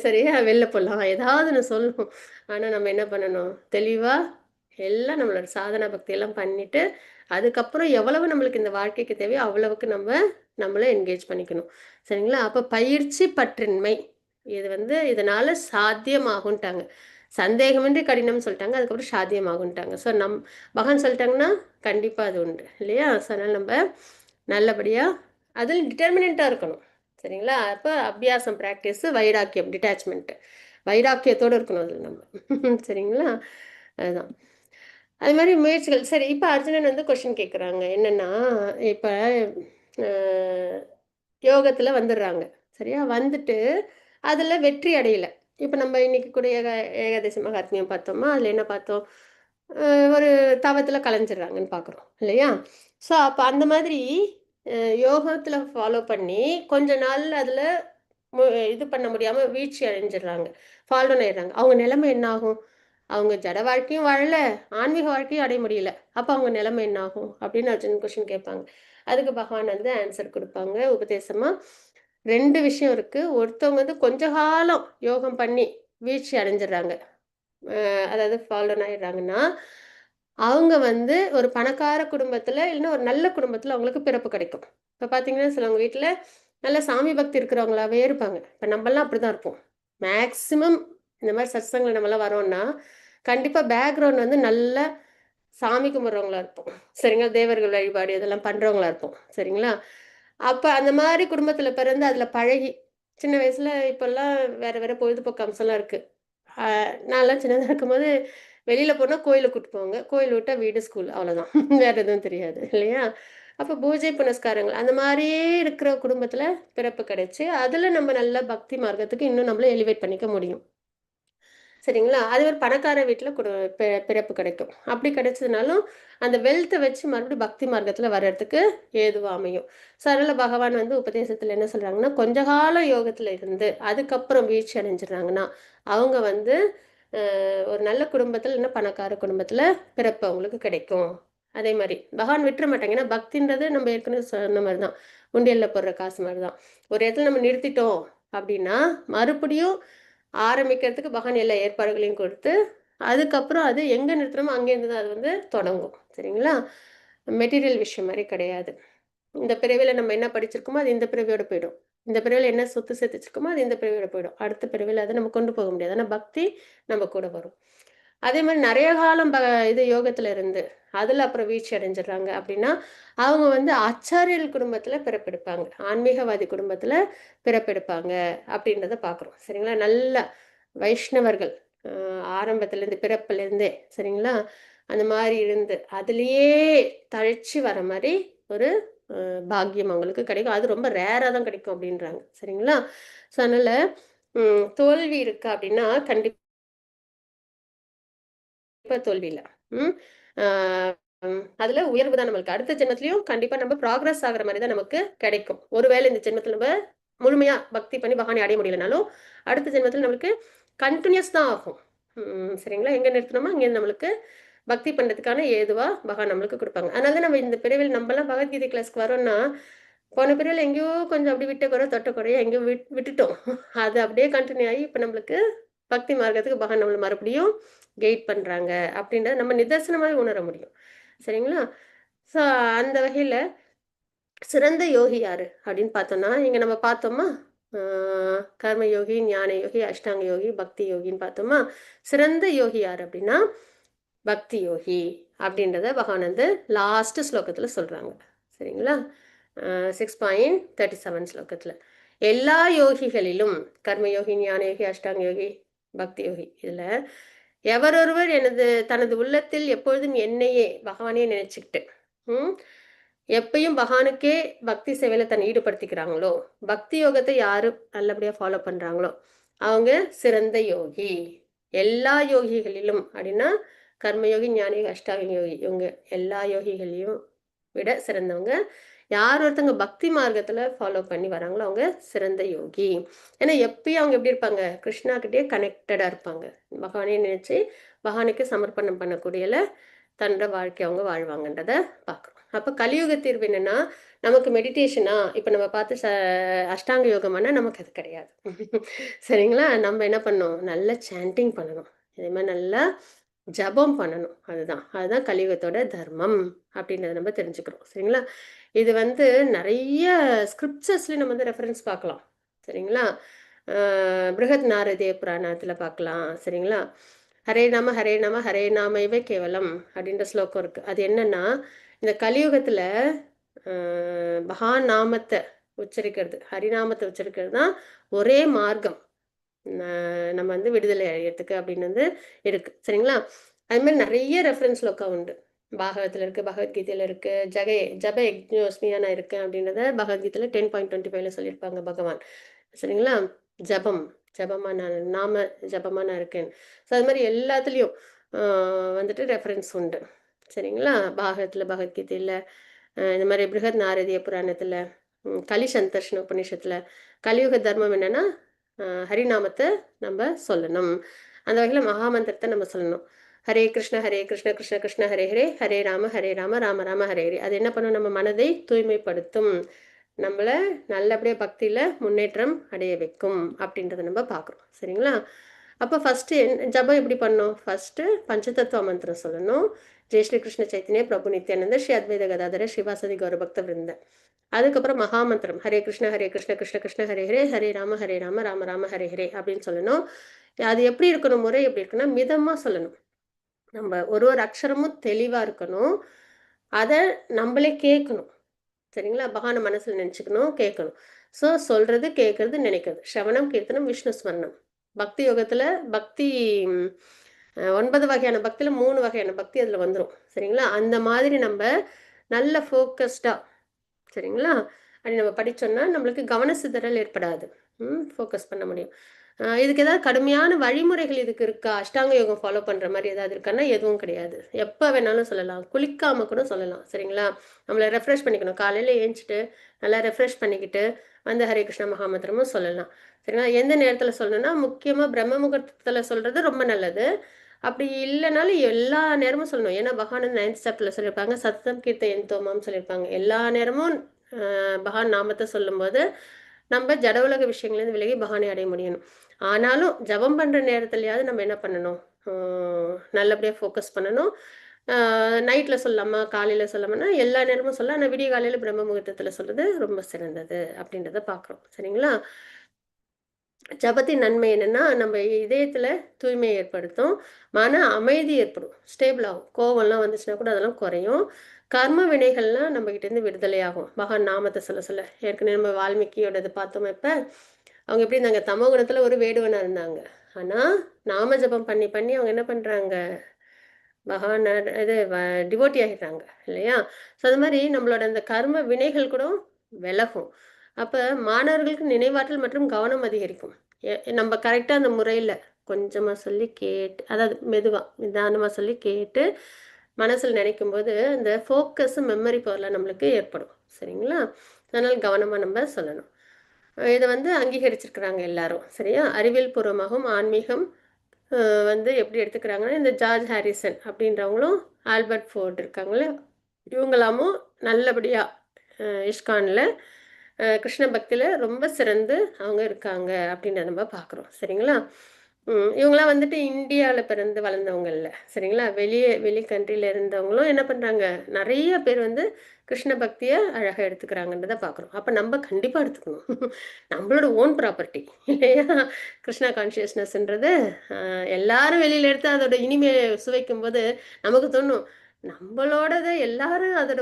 சரியா வெளில போடலாம், ஏதாவது ஒன்று சொல்லணும். ஆனால் நம்ம என்ன பண்ணணும், தெளிவாக எல்லாம் நம்மளோட சாதனா பக்தி எல்லாம் பண்ணிட்டு அதுக்கப்புறம் எவ்வளவு நம்மளுக்கு இந்த வாழ்க்கைக்கு தேவையோ அவ்வளவுக்கு நம்மள என்கேஜ் பண்ணிக்கணும். சரிங்களா? அப்ப பயிற்சி பற்றின்மை இது இதனால சாத்தியமாகும்ட்டாங்க. சந்தேகமின்றி கடினம் சொல்லிட்டாங்க. அதுக்கப்புறம் சாத்தியமாகும்ட்டாங்க. ஸோ பகவான் சொல்லிட்டாங்கன்னா கண்டிப்பா அது உண்டு இல்லையா? ஸோ அதனால நம்ம நல்லபடியா அதில் டிட்டர்மினண்டா இருக்கணும். சரிங்களா? அப்ப அபியாசம் பிராக்டிஸ், வைராக்கியம் டிட்டாச்மெண்ட். வைராக்கியத்தோட இருக்கணும் அதில் நம்ம. சரிங்களா? அதுதான். அது மாதிரி முயற்சிகள். சரி, இப்போ அர்ஜுனன் கொஸ்டின் கேட்குறாங்க. என்னன்னா, இப்போ யோகத்தில் வந்துடுறாங்க. சரியா? வந்துட்டு அதில் வெற்றி அடையல. இப்போ நம்ம இன்னைக்கு கூட ஏகாதசி மகாத்மியம் பார்த்தோமா? அதில் என்ன பார்த்தோம்? ஒரு தவத்தில் கலைஞ்சிடுறாங்கன்னு பார்க்குறோம் இல்லையா? ஸோ அப்போ அந்த மாதிரி யோகத்தில் ஃபாலோ பண்ணி கொஞ்ச நாள் அதில் இது பண்ண முடியாமல் வீழ்ச்சி அடைஞ்சிடுறாங்க, ஃபால் டவுன் ஆயிடுறாங்க. அவங்க நிலைமை என்ன ஆகும்? அவங்க ஜட வாழ்க்கையும் வாழல, ஆன்மீக வாழ்க்கையும் அடைய முடியல. அப்போ அவங்க நிலைமை என்ன ஆகும் அப்படின்னு அர்ஜுன் கொஸ்டின் கேட்பாங்க. அதுக்கு பகவான் ஆன்சர் கொடுப்பாங்க உபதேசமா. 2 விஷயம் இருக்கு. ஒருத்தவங்க கொஞ்ச காலம் யோகம் பண்ணி வீழ்ச்சி அடைஞ்சிடுறாங்க, அதாவது ஃபால் டவுன் ஆயிடுறாங்கன்னா, அவங்க ஒரு பணக்கார குடும்பத்தில் இல்லைன்னா ஒரு நல்ல குடும்பத்தில் அவங்களுக்கு பிறப்பு கிடைக்கும். இப்போ பார்த்தீங்கன்னா சிலவங்க வீட்டில் நல்ல சாமி பக்தி இருக்கிறவங்களாவே இருப்பாங்க. இப்போ நம்மளாம் அப்படி தான் இருப்போம் மேக்சிமம். இந்த மாதிரி சத்சங்கில் நம்மளாம் வரோம்னா கண்டிப்பாக பேக்ரவுண்ட் நல்ல சாமி கும்பிட்றவங்களா இருப்போம். சரிங்களா? தேவர்கள் வழிபாடு இதெல்லாம் பண்ணுறவங்களா இருப்போம். சரிங்களா? அப்போ அந்த மாதிரி குடும்பத்தில் பிறந்து அதில் பழகி சின்ன வயசில் இப்போல்லாம் வேறு வேறு பொழுதுபோக்கு அம்சம்லாம் இருக்குது. நான்லாம் சின்னதாக இருக்கும்போது வெளியில் போனால் கோயிலுக்கு கூப்பிட்டு போவாங்க. கோயில் விட்டால் வீடு, ஸ்கூல், அவ்வளோதான். வேறு எதுவும் தெரியாது இல்லையா? அப்போ பூஜை புனஸ்காரங்கள் அந்த மாதிரியே இருக்கிற குடும்பத்தில் பிறப்பு கிடைச்சி அதில் நம்ம நல்ல பக்தி மார்க்கத்துக்கு இன்னும் நம்மளை எலிவேட் பண்ணிக்க முடியும். சரிங்களா? அது ஒரு பணக்கார வீட்டில் பிறப்பு கிடைக்கும். அப்படி கிடைச்சதுனாலும் அந்த வெல்த்தை வச்சு மறுபடியும் பக்தி மார்க்கத்தில் வர்றதுக்கு ஏதுவாக அமையும். ஸோ அதனால் பகவான் உபதேசத்தில் என்ன சொல்கிறாங்கன்னா, கொஞ்ச காலம் யோகத்தில் இருந்து அதுக்கப்புறம் வீழ்ச்சி அடைஞ்சிடுறாங்கன்னா அவங்க ஒரு நல்ல குடும்பத்தில் இல்லைன்னா பணக்கார குடும்பத்தில் பிறப்பு அவங்களுக்கு கிடைக்கும். அதே மாதிரி பகவான் விட்டுற மாட்டாங்க. ஏன்னா பக்தின்றது நம்ம ஏற்கனவே சொன்ன மாதிரி தான், உண்டியலில் போடுற காசு மாதிரி தான். ஒரு இடத்துல நம்ம நிறுத்திட்டோம் அப்படின்னா மறுபடியும் ஆரம்பிக்கிறதுக்கு பகவான் எல்லா ஏற்பாடுகளையும் கொடுத்து அதுக்கப்புறம் அது எங்கே நிறுத்துறோமோ அங்கேருந்து தான் அது தொடங்கும். சரிங்களா? மெட்டீரியல் விஷயம் மாதிரி கிடையாது. இந்த பிறவியில் நம்ம என்ன படிச்சிருக்கோமோ அது இந்த பிறவியோட போயிடும். இந்த பிறவியில் என்ன சொத்து சேர்த்து வச்சிருக்கோமோ அது இந்த பிறவியோட போயிடும். அடுத்த பிறவியில் அதை நம்ம கொண்டு போக முடியாது. ஆனால் பக்தி நம்ம கூட வரும். அதே மாதிரி நிறைய காலம் இது யோகத்தில் இருந்து அதில் அப்புறம் வீழ்ச்சி அடைஞ்சிடுறாங்க அப்படின்னா அவங்க ஆச்சாரியல் குடும்பத்தில் பிறப்பெடுப்பாங்க, ஆன்மீகவாதி குடும்பத்தில் பிறப்பெடுப்பாங்க அப்படின்றத பார்க்குறோம். சரிங்களா? நல்ல வைஷ்ணவர்கள் ஆரம்பத்துலேருந்து பிறப்புலேருந்தே சரிங்களா அந்த மாதிரி இருந்து அதுலேயே தழைச்சி வர மாதிரி ஒரு பாக்கியம் அவங்களுக்கு கிடைக்கும். அது ரொம்ப ரேராக தான் கிடைக்கும் அப்படின்றாங்க. சரிங்களா? ஸோ அதனால் தோல்வி இருக்கா அப்படின்னா கண்டிப்பாக தோல்வி இல்லை. அதுல உயர்வு தான் நம்மளுக்கு. அடுத்த ஜென்மத்திலையும் கண்டிப்பா நம்ம ப்ராக்ரஸ் ஆகுற மாதிரி தான் நமக்கு கிடைக்கும். ஒருவேளை இந்த ஜென்மத்தில் நம்ம முழுமையா பக்தி பண்ணி பகவானை அடைய முடியலனாலும் அடுத்த ஜென்மத்தில் நம்மளுக்கு கண்டினியூஸ் தான் ஆகும். சரிங்களா? எங்க நிறுத்தினோமோ அங்கே நம்மளுக்கு பக்தி பண்றதுக்கான ஏதுவா பகவான் நம்மளுக்கு கொடுப்பாங்க. அதனால தான் நம்ம இந்த பிரிவில் நம்மலாம் பகவத்கீதை கிளாஸ்க்கு வரோம்னா போன பிரிவில் எங்கேயோ கொஞ்சம் அப்படி விட்ட குறை தொட்ட குறைய எங்கேயோ விட்டுட்டோம். அது அப்படியே கண்டினியூ ஆகி இப்போ நம்மளுக்கு பக்தி மார்க்கத்துக்கு பகவான் நம்மளை மறுபடியும் கைட் பண்றாங்க அப்படின்றத நம்ம நிதர்சனமாவே உணர முடியும். சரிங்களா? ஸோ அந்த வகையில் சிறந்த யோகி யாரு அப்படின்னு பார்த்தோம்னா இங்கே நம்ம பார்த்தோமா, கர்ம யோகி, ஞான யோகி, அஷ்டாங்க யோகி, பக்தி யோகின்னு பார்த்தோமா. சிறந்த யோகி யார் அப்படின்னா பக்தி யோகி அப்படின்றத பகவான் லாஸ்ட் ஸ்லோகத்தில் சொல்றாங்க. சரிங்களா? 6.37 ஸ்லோகத்தில் எல்லா யோகிகளிலும் கர்மயோகி, ஞான யோகி, அஷ்டாங்க யோகி, பக்தி யோகி இதில் எவரொருவர் தனது உள்ளத்தில் எப்பொழுதும் என்னையே பகவானே நினைச்சுக்கிட்டு எப்பயும் பகவானுக்கே பக்தி சேவையில தன்னை ஈடுபடுத்திக்கிறாங்களோ, பக்தி யோகத்தை யாரு நல்லபடியா ஃபாலோ பண்றாங்களோ அவங்க சிறந்த யோகி. எல்லா யோகிகளிலும் அப்படின்னா கர்மயோகி, ஞான யோகி, அஷ்டாங்க யோகி இவங்க எல்லா யோகிகளையும் விட சிறந்தவங்க யார் ஒருத்தவங்க பக்தி மார்க்கத்துல ஃபாலோ பண்ணி வராங்களோ அவங்க சிறந்த யோகி. ஏன்னா எப்பயும் அவங்க எப்படி இருப்பாங்க, கிருஷ்ணா கிட்டே கனெக்டடா இருப்பாங்க. பகவானே நினைச்சு பகவானுக்கு சமர்ப்பணம் பண்ணக்கூடியல தன்னோட வாழ்க்கை அவங்க வாழ்வாங்கன்றத பார்க்குறோம். அப்போ கலியுக தீர்வு என்னன்னா நமக்கு மெடிடேஷனா இப்போ நம்ம பார்த்து அஷ்டாங்க யோகமானா நமக்கு அது கிடையாது. சரிங்களா? நம்ம என்ன பண்ணணும், நல்ல சாண்டிங் பண்ணணும். இதே மாதிரி நல்லா ஜபம் பண்ணணும். அதுதான் கலியுகத்தோட தர்மம் அப்படின்றத நம்ம தெரிஞ்சுக்கிறோம். சரிங்களா? இது வந்து நெறைய ஸ்கிரிப்சர்ஸ்லயும் நம்ம வந்து ரெஃபரன்ஸ் பார்க்கலாம். சரிங்களா? அ பிருஹத் நாரதீய புராணத்துல பார்க்கலாம். சரிங்களா? ஹரே நாம ஹரே நாம ஹரே நாமைவே கேவலம் அப்படின்ற ஸ்லோகம் இருக்கு. அது என்னன்னா, இந்த கலியுகத்துல அ மகான் நாமத்த உச்சரிக்கிறது, ஹரிநாமத்த உச்சரிக்கிறது தான் ஒரே மார்க்கம். நம்ம வந்து விடுதலை அடையறதுக்கு அப்படின்னு வந்து இருக்கு. சரிங்களா? அது மாதிரி நிறைய ரெஃபரன்ஸ் லோக்கா உண்டு. பாகவத்துல இருக்கு, பகவத்கீதையில இருக்கு, ஜப யஜ்ஞோஸ்மியா நான் இருக்கேன் அப்படின்றத பகவத்கீதையில 10.25ல சொல்லியிருப்பாங்க பகவான். சரிங்களா? ஜபம் ஜபமா நான் நாம ஜபமா நான் இருக்கேன். ஸோ அது மாதிரி எல்லாத்துலேயும் வந்துட்டு ரெஃபரன்ஸ் உண்டு. சரிங்களா? பாகவத்துல, பகவத்கீதையில, இந்த மாதிரி பிருஹத் நாரதிய புராணத்துல, கலி சந்தர்ஷன உபநிஷத்துல கலியுக தர்மம் என்னன்னா ஹரிநாமத்தை நம்ம சொல்லணும். அந்த வகையில் மகாமந்திரத்தை நம்ம சொல்லணும். ஹரே கிருஷ்ண கிருஷ்ண கிருஷ்ண ஹரே ஹரே, ஹரே ராம ராம ராம ஹரே ஹரே. அது என்ன பண்ணும்? நம்ம மனதை தூய்மைப்படுத்தும், நம்மளை நல்லபடியாக பக்தியில் முன்னேற்றம் அடைய வைக்கும் அப்படின்றத நம்ம பார்க்குறோம். சரிங்களா? அப்போ ஃபஸ்ட்டு ஜபம் எப்படி பண்ணோம்? ஃபஸ்ட்டு பஞ்சதத்துவ மந்திரம் சொல்லணும். ஜெய் ஸ்ரீ கிருஷ்ண சைத்தன்ய பிரபு நித்யானந்த ஸ்ரீ அத்வைத கதாதர ஸ்ரீவாசதி கௌரபக்த விருந்த. அதுக்கப்புறம் மகாமந்திரம் ஹரே கிருஷ்ண கிருஷ்ண கிருஷ்ண ஹரே ஹரே, ஹரே ராம ராம ராம ஹரே ஹரே அப்படின்னு சொல்லணும். அது எப்படி இருக்கணும்? முறை எப்படி இருக்குன்னா, மிதமாக சொல்லணும். நம்ம ஒரு ஒரு அக்ஷரமும் தெளிவாக இருக்கணும். அதை நம்மளே கேட்கணும். சரிங்களா? பகவான மனசில் நினச்சிக்கணும், கேட்கணும். ஸோ சொல்கிறது, கேட்கறது, நினைக்கிறது. ஸ்ரவணம், கீர்த்தனம், விஷ்ணு ஸ்மரணம். பக்தி யோகத்தில் பக்தி 9 வகையான பக்தியில் 3 வகையான பக்தி அதில் வந்துடும். சரிங்களா? அந்த மாதிரி நம்ம நல்ல ஃபோக்கஸ்டாக, சரிங்களா, அப்படி நம்ம படித்தோம்னா நம்மளுக்கு கவன சிதறல் ஏற்படாது. ஃபோக்கஸ் பண்ண முடியும். இதுக்கு ஏதாவது கடுமையான வழிமுறைகள் இதுக்கு இருக்கா? அஷ்டாங்க யோகம் ஃபாலோ பண்ணுற மாதிரி ஏதாவது இருக்கான்னா எதுவும் கிடையாது. எப்போ வேணாலும் சொல்லலாம், குளிக்காமல் கூட சொல்லலாம். சரிங்களா? நம்மளை ரெஃப்ரெஷ் பண்ணிக்கணும். காலையில் ஏஞ்சிட்டு நல்லா ரெஃப்ரெஷ் பண்ணிக்கிட்டு வந்து ஹரே கிருஷ்ண மகாமந்திரமும் சொல்லலாம். சரிங்களா? எந்த நேரத்தில் சொல்லணும்னா, முக்கியமாக பிரம்ம முகூர்த்தத்தில் சொல்கிறது ரொம்ப நல்லது. அப்படி இல்லைனாலும் எல்லா நேரமும் சொல்லணும். ஏன்னா பகவான் 9th சாப்டர்ல சொல்லியிருப்பாங்க, சத்தம் கீர்த்த என் தோமாம் சொல்லியிருப்பாங்க. எல்லா நேரமும் பகவான் நாமத்தை சொல்லும்போது நம்ம ஜட உலக விஷயங்கள்லேருந்து விலகி பகவானை அடைய முடியணும். ஆனாலும் ஜபம் பண்ணுற நேரத்துலையாவது நம்ம என்ன பண்ணணும்? நல்லபடியாக ஃபோக்கஸ் பண்ணணும். நைட்டில் சொல்லாமா, காலையில் சொல்லாமன்னா எல்லா நேரமும் சொல்லலாம். ஆனால் விடிய காலையில் பிரம்ம முகூர்த்தத்தில் சொல்கிறது ரொம்ப சிறந்தது அப்படின்றத பார்க்குறோம். சரிங்களா? ஜபத்தின் நன்மை என்னன்னா, நம்ம இதயத்துல தூய்மை ஏற்படுத்தும், மன அமைதி ஏற்படும், ஸ்டேபிள் ஆகும். கோவம்லாம் வந்துச்சுன்னா கூட அதெல்லாம் குறையும். கர்ம வினைகள்லாம் நம்ம கிட்ட இருந்து விடுதலை ஆகும். மகான் நாமத்தை சொல்ல சொல்ல. ஏற்கனவே நம்ம வால்மீகியோட இது பார்த்தோம். இப்ப அவங்க எப்படி இருந்தாங்க? தமோ குணத்துல ஒரு வேடுவனா இருந்தாங்க. ஆனா நாம ஜபம் பண்ணி பண்ணி அவங்க என்ன பண்றாங்க? மகான் இது டிவோட்டி ஆகிடுறாங்க இல்லையா? ஸோ அது மாதிரி நம்மளோட அந்த கர்ம வினைகள் கூட விலகும். அப்ப மாணவர்களுக்கு நினைவாற்றல் மற்றும் கவனம் அதிகரிக்கும். நம்ம கரெக்டா அந்த முறையில கொஞ்சமா சொல்லி கேட்டு, அதாவது மெதுவா நிதானமா சொல்லி கேட்டு மனசுல நினைக்கும்போது அந்த ஃபோக்கஸ் மெமரி பவர்லாம் நம்மளுக்கு ஏற்படும். சரிங்களா? அதனால கவனமா நம்ம சொல்லணும். இதை வந்து அங்கீகரிச்சிருக்கிறாங்க எல்லாரும். சரியா? அறிவியல் பூர்வமாகவும் ஆன்மீகம் வந்து எப்படி எடுத்துக்கிறாங்கன்னா, இந்த ஜார்ஜ் ஹாரிசன் அப்படின்றவங்களும், ஆல்பர்ட் ஃபோர்ட் இருக்காங்களே, இவங்களாமும் நல்லபடியா இஸ்கான்ல கிருஷ்ண பக்தியில ரொம்ப சிறந்து அவங்க இருக்காங்க அப்படின்றத நம்ம பார்க்குறோம். சரிங்களா? இவங்களாம் வந்துட்டு இந்தியாவில் பிறந்து வளர்ந்தவங்க இல்லை. சரிங்களா? வெளி கண்ட்ரியில் இருந்தவங்களும் என்ன பண்ணுறாங்க, நிறைய பேர் வந்து கிருஷ்ண பக்தியை அழகாக எடுத்துக்கிறாங்கன்றதை பார்க்குறோம். அப்போ நம்ம கண்டிப்பாக எடுத்துக்கணும். நம்மளோட ஓன் ப்ராப்பர்ட்டி இல்லையா? கிருஷ்ணா கான்ஷியஸ்னஸ்ன்றது எல்லாரும் வெளியில் எடுத்து அதோட இனிமையை சுவைக்கும் போது நமக்கு தோணும், நம்மளோடத எல்லாரும் அதோட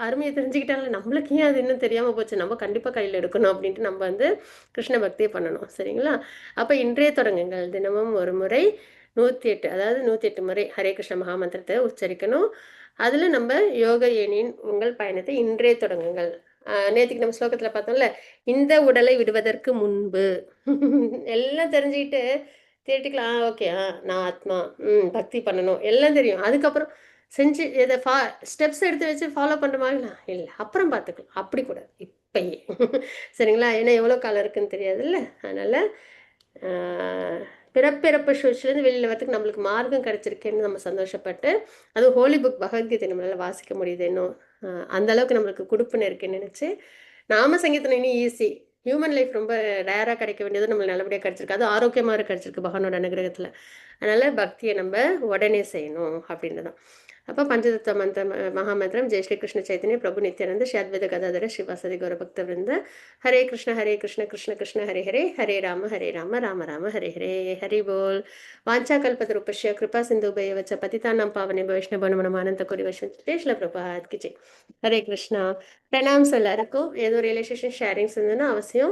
அருமையை தெரிஞ்சுக்கிட்டாங்க, நம்மளுக்கு ஏன் அது இன்னும் தெரியாமல் போச்சு, நம்ம கண்டிப்பாக கையில் எடுக்கணும் அப்படின்ட்டு நம்ம வந்து கிருஷ்ண பக்தியை பண்ணணும். சரிங்களா? அப்போ இன்றைய தொடங்குங்கள். தினமும் ஒரு முறை 108, அதாவது 108 முறை ஹரே கிருஷ்ண மகாமந்திரத்தை உச்சரிக்கணும். அதில் நம்ம யோக ஏனியின் உங்கள் பயணத்தை இன்றே தொடங்குங்கள். நேற்றுக்கு நம்ம ஸ்லோகத்தில் பார்த்தோம்ல, இந்த உடலை விடுவதற்கு முன்பு எல்லாம் தெரிஞ்சுக்கிட்டு தேட்டிக்கலாம். ஓகே, நான் ஆத்மா, பக்தி பண்ணணும், எல்லாம் தெரியும். அதுக்கப்புறம் செஞ்சு இதை ஸ்டெப்ஸ் எடுத்து வச்சு ஃபாலோ பண்ணுறமாங்களா? இல்லை, அப்புறம் பார்த்துக்கலாம். அப்படி கூடாது, இப்பயே. சரிங்களா? ஏன்னா எவ்வளோ காலம் இருக்குன்னு தெரியாதுல்ல. அதனால் பிறப்பிறப்பு சூழ்ச்சிலேருந்து வெளியில் வரத்துக்கு நம்மளுக்கு மார்க்கம் கிடைச்சிருக்கேன்னு நம்ம சந்தோஷப்பட்டு, அதுவும் ஹோலி புக் பகவத்கீதை நம்மளால் வாசிக்க முடியுது இன்னும். அந்த அளவுக்கு நம்மளுக்கு கொடுப்புன்னு இருக்குன்னு நினச்சி, நாம சங்கீதம் இன்னும் ஈஸி. ஹியூமன் லைஃப் ரொம்ப ரேராக கிடைக்க வேண்டியது நம்மளுக்கு நல்லபடியாக கிடைச்சிருக்கு. அது ஆரோக்கியமாக கிடைச்சிருக்கு பகவானோட அனுகிரகத்தில். அதனால பக்தியை நம்ம உடனே செய்யணும் அப்படின்னு தான். அப்போ பஞ்சதத்துவ மந்திரம் மகாமந்திரம் ஜெய் ஸ்ரீ கிருஷ்ண சைத்தன்ய பிரபு நித்யானந்த ஸ்ரீ அத்வைத கதாதர ஸ்ரீவாசதி கௌர பக்த விருந்த ஹரே கிருஷ்ண கிருஷ்ண கிருஷ்ண ஹரே ஹரே ஹரே ராம ராம ராம ஹரே ஹரே ஹரி போல். வாஞ்சா கல்பத்ருபஷ்ய கிருபா சிந்து பையவச்ச பதிதானாம் பாவனே வைஷ்ணவ நம அனந்த கோடி வைஷ்ணவ பிரபாத் கி ஜெய். ஹரே கிருஷ்ணா. பிரணாம்ஸ் எல்லாருக்கும். ஏதோ ரியலைசேஷன் ஷேரிங்ஸ் இருந்ததுன்னா அவசியம்